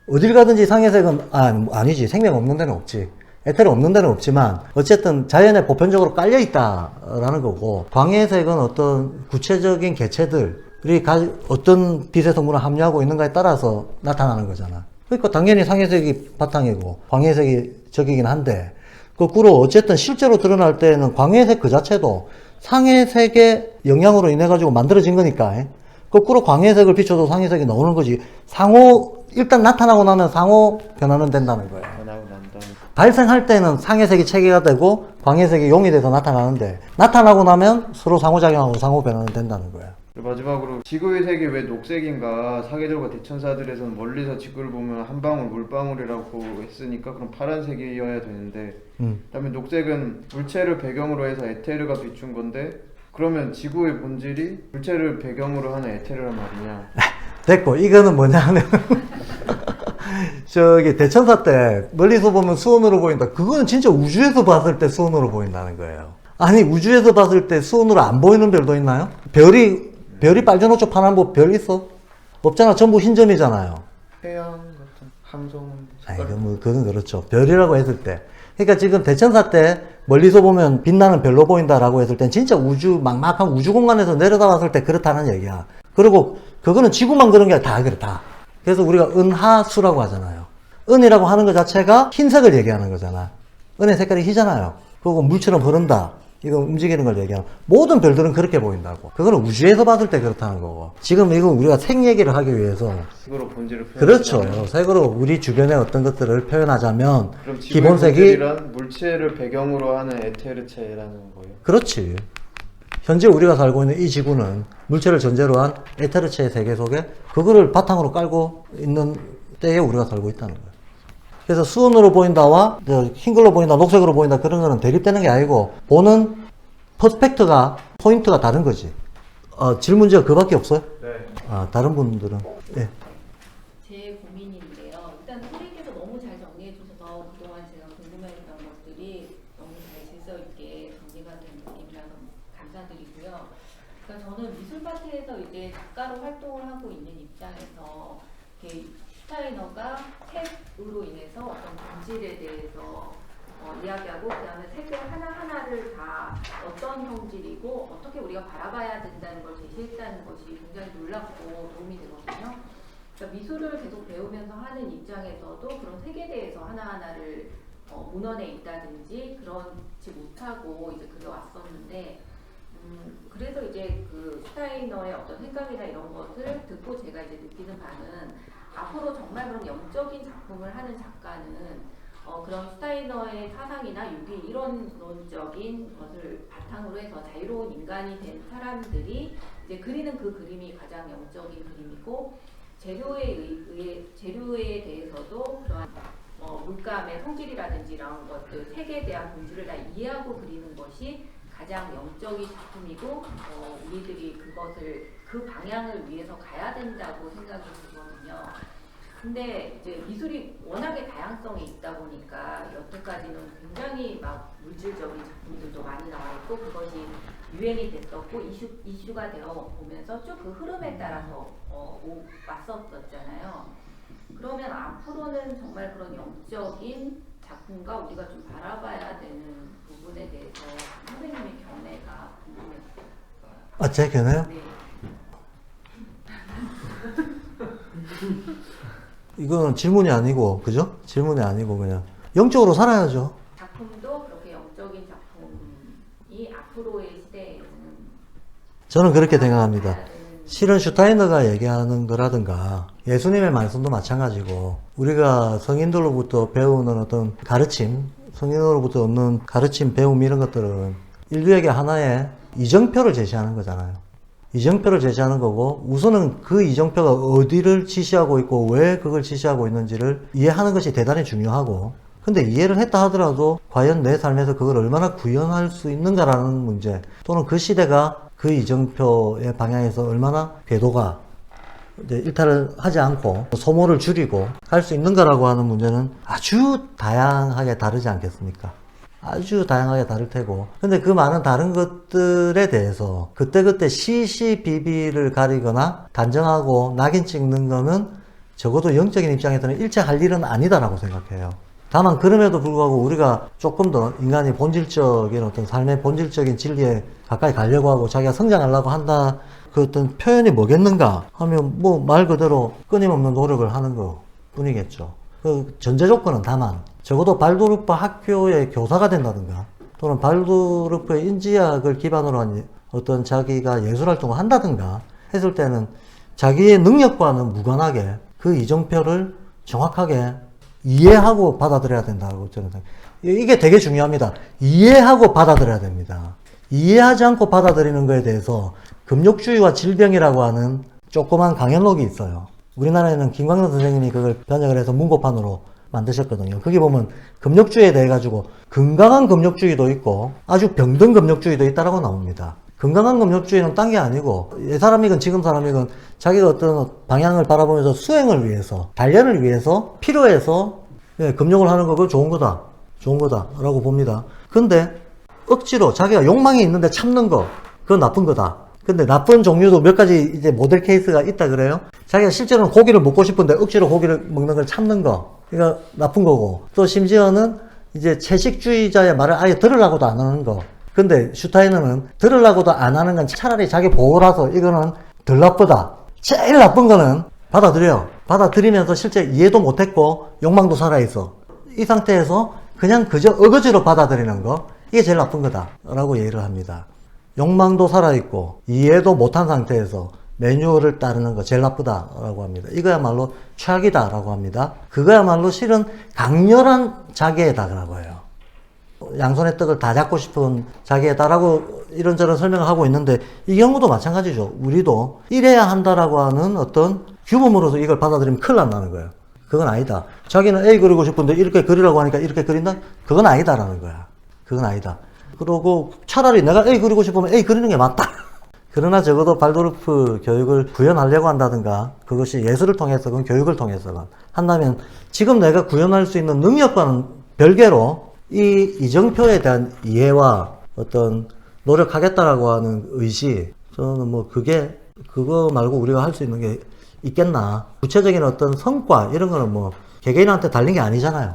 어딜 가든지 상해색은 아니지. 생명 없는 데는 없지. 에테르 없는 데는 없지만 어쨌든 자연에 보편적으로 깔려 있다라는 거고, 광해색은 어떤 구체적인 개체들이 어떤 빛의 성분을 함유하고 있는가에 따라서 나타나는 거잖아. 그러니까 당연히 상해색이 바탕이고 광해색이 적이긴 한데, 거꾸로 어쨌든 실제로 드러날 때는 광해색 그 자체도 상해색의 영향으로 인해 가지고 만들어진 거니까 거꾸로 광해색을 비춰도 상해색이 나오는 거지. 일단 나타나고 나면 상호 변화는 된다는 거예요. 변하고 난 다음에 발생할 때는 상해색이 체계가 되고 광해색이 용이 돼서 나타나는데, 나타나고 나면 서로 상호작용하고 상호 변화는 된다는 거예요. 그리고 마지막으로 지구의 색이 왜 녹색인가. 사계절과 대천사들에서는 멀리서 지구를 보면 한 방울 물방울이라고 했으니까 그럼 파란색이어야 되는데, 그다음에 녹색은 물체를 배경으로 해서 에테르가 비춘 건데, 그러면 지구의 본질이 물체를 배경으로 하는 에테르란 말이냐. 됐고, 이거는 뭐냐면 저기 대천사 때 멀리서 보면 수온으로 보인다. 그거는 진짜 우주에서 봤을 때 수온으로 보인다는 거예요. 아니, 우주에서 봤을 때 수온으로 안 보이는 별도 있나요? 별이 빨주노초 파란보 별 있어? 없잖아. 전부 흰 점이잖아요. 태양 같은 함성. 그건 그렇죠. 별이라고 했을 때. 그러니까 지금 대천사 때 멀리서 보면 빛나는 별로 보인다라고 했을 땐 진짜 막막한 우주 공간에서 내려다봤을 때 그렇다는 얘기야. 그리고 그거는 지구만 그런 게 아니라 다 그래, 다. 그래서 우리가 은하수라고 하잖아요. 은이라고 하는 것 자체가 흰색을 얘기하는 거잖아. 은의 색깔이 희잖아요. 그리고 물처럼 흐른다. 이거 움직이는 걸 얘기하는. 모든 별들은 그렇게 보인다고. 그거는 우주에서 봤을 때 그렇다는 거고. 지금 이거 우리가 색 얘기를 하기 위해서. 색으로 본질을 표현. 그렇죠. 색으로 우리 주변의 어떤 것들을 표현하자면 그럼 지구의 기본색이. 본질이란 물체를 배경으로 하는 에테르체라는 거예요. 그렇지. 현재 우리가 살고 있는 이 지구는 물체를 전제로 한 에테르체의 세계 속에 그거를 바탕으로 깔고 있는 때에 우리가 살고 있다는 거예요. 그래서 수온으로 보인다와 흰걸로 보인다, 녹색으로 보인다, 그런 거는 대립되는 게 아니고 보는 퍼스펙트가, 포인트가 다른 거지. 질문지가 그밖에 없어요? 네. 다른 분들은? 예. 제 고민인데요. 일단 선생님께서 너무 잘 정리해 주셔서 그동안 제가 궁금해했던 것들이 너무 잘 질서 있게 정리가 된 느낌이라서 감사드리고요. 그러니까 저는 미술파트에서 이제 작가로 활동을 하고 있는 입장에서 이렇게 슈타이너가 색으로 인해서 어떤 본질에 대해서 이야기하고, 그 다음에 색을 하나하나를 다 어떤 형질이고 어떻게 우리가 바라봐야 된다는 걸 제시했다는 것이 굉장히 놀랍고 도움이 되거든요. 그러니까 미술을 계속 배우면서 하는 입장에서도 그런 색에 대해서 하나하나를 문헌에 있다든지 그렇지 못하고 이제 그려왔었는데, 그래서 이제 그 슈타이너의 어떤 생각이나 이런 것을 듣고 제가 이제 느끼는 바는, 앞으로 정말 그런 영적인 작품을 하는 작가는 그런 슈타이너의 사상이나 유기 이런 근원적인 것을 바탕으로 해서 자유로운 인간이 된 사람들이 이제 그리는 그 그림이 가장 영적인 그림이고, 재료에 대해서도 그런 물감의 성질이라든지 이런 것들, 색에 대한 본질을 다 이해하고 그리는 것이 가장 영적인 작품이고, 우리들이 그 방향을 위해서 가야 된다고 생각이 들거든요. 근데 이제 미술이 워낙에 다양성이 있다 보니까 여태까지는 굉장히 막 물질적인 작품들도 많이 나와 있고, 그것이 유행이 됐었고 이슈가 되어 보면서 쭉 그 흐름에 따라서 왔었잖아요. 그러면 앞으로는 정말 그런 영적인 작품과 우리가 좀 바라봐야 되는 부분에 대해서 선생님의 견해가 궁금해요. 제 견해요? 네. 이건 질문이 아니고, 그죠? 질문이 아니고 그냥 영적으로 살아야죠. 작품도 그렇게 영적인 작품이 앞으로의 시대에는 저는 그렇게 생각합니다. 실은 슈타이너가 얘기하는 거라든가 예수님의 말씀도 마찬가지고 우리가 성인들로부터 배우는 어떤 가르침, 성인으로부터 얻는 가르침, 배움 이런 것들은 인류에게 하나의 이정표를 제시하는 거잖아요. 이정표를 제시하는 거고 우선은 그 이정표가 어디를 지시하고 있고 왜 그걸 지시하고 있는지를 이해하는 것이 대단히 중요하고 근데 이해를 했다 하더라도 과연 내 삶에서 그걸 얼마나 구현할 수 있는가라는 문제 또는 그 시대가 그 이정표의 방향에서 얼마나 궤도가 이제 일탈을 하지 않고 소모를 줄이고 할 수 있는가라고 하는 문제는 아주 다양하게 다르지 않겠습니까? 아주 다양하게 다를 테고 근데 그 많은 다른 것들에 대해서 그때그때 시시비비를 가리거나 단정하고 낙인 찍는 거는 적어도 영적인 입장에서는 일체 할 일은 아니다라고 생각해요. 다만 그럼에도 불구하고 우리가 조금 더 인간이 본질적인 어떤 삶의 본질적인 진리에 가까이 가려고 하고 자기가 성장하려고 한다 그 어떤 표현이 뭐겠는가 하면 뭐 말 그대로 끊임없는 노력을 하는 것 뿐이겠죠. 그 전제 조건은 다만 적어도 발도르프 학교의 교사가 된다든가 또는 발도르프의 인지학을 기반으로 한 어떤 자기가 예술활동을 한다든가 했을 때는 자기의 능력과는 무관하게 그 이정표를 정확하게 이해하고 받아들여야 된다고 저는 생각해요. 이게 되게 중요합니다. 이해하고 받아들여야 됩니다. 이해하지 않고 받아들이는 거에 대해서 금욕주의와 질병이라고 하는 조그만 강연록이 있어요. 우리나라에는 김광선 선생님이 그걸 번역을 해서 문고판으로 만드셨거든요. 거기 보면 금욕주의에 대해 가지고 건강한 금욕주의도 있고 아주 병든 금욕주의도 있다라고 나옵니다. 건강한 금욕주의는 딴 게 아니고 옛 사람이건 지금 사람이건 자기가 어떤 방향을 바라보면서 수행을 위해서 단련을 위해서 필요해서 금욕을 하는 거 그거 좋은 거다. 좋은 거다라고 봅니다. 근데 억지로 자기가 욕망이 있는데 참는 거 그건 나쁜 거다. 근데 나쁜 종류도 몇 가지 이제 모델 케이스가 있다 그래요. 자기가 실제로는 고기를 먹고 싶은데 억지로 고기를 먹는 걸 참는 거. 그러니까 나쁜 거고. 또 심지어는 이제 채식주의자의 말을 아예 들으려고도 안 하는 거. 근데 슈타이너는 들으려고도 안 하는 건 차라리 자기 보호라서 이거는 덜 나쁘다. 제일 나쁜 거는 받아들여. 받아들이면서 실제 이해도 못했고 욕망도 살아있어. 이 상태에서 그냥 그저 어거지로 받아들이는 거. 이게 제일 나쁜 거다. 라고 얘기를 합니다. 욕망도 살아있고 이해도 못한 상태에서 매뉴얼을 따르는 거 제일 나쁘다라고 합니다. 이거야말로 최악이다라고 합니다. 그거야말로 실은 강렬한 자기애다라고 해요. 양손의 떡을 다 잡고 싶은 자기애다라고 이런저런 설명을 하고 있는데 이 경우도 마찬가지죠. 우리도 이래야 한다라고 하는 어떤 규범으로서 이걸 받아들이면 큰일 난다는 거예요. 그건 아니다. 자기는 A 그리고 싶은데 이렇게 그리라고 하니까 이렇게 그린다? 그건 아니다라는 거야. 그건 아니다. 그러고 차라리 내가 A 그리고 싶으면 A 그리는 게 맞다. 그러나 적어도 발도르프 교육을 구현하려고 한다든가 그것이 예술을 통해서건 교육을 통해서건 한다면 지금 내가 구현할 수 있는 능력과는 별개로 이 이정표에 대한 이해와 어떤 노력하겠다라고 하는 의지 저는 뭐 그거 말고 우리가 할 수 있는 게 있겠나. 구체적인 어떤 성과 이런 거는 뭐 개개인한테 달린 게 아니잖아요.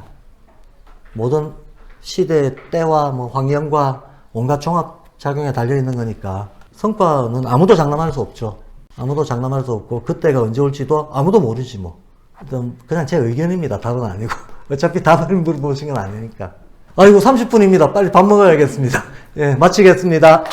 모든 시대의 때와 뭐 환경과 온갖 종합작용에 달려있는 거니까 성과는 아무도 장담할 수 없죠. 아무도 장담할 수 없고 그때가 언제 올지도 아무도 모르지 뭐. 그냥 제 의견입니다. 답은 아니고. 어차피 답을 물어보신 건 아니니까. 아이고 30분입니다. 빨리 밥 먹어야겠습니다. 예, 마치겠습니다.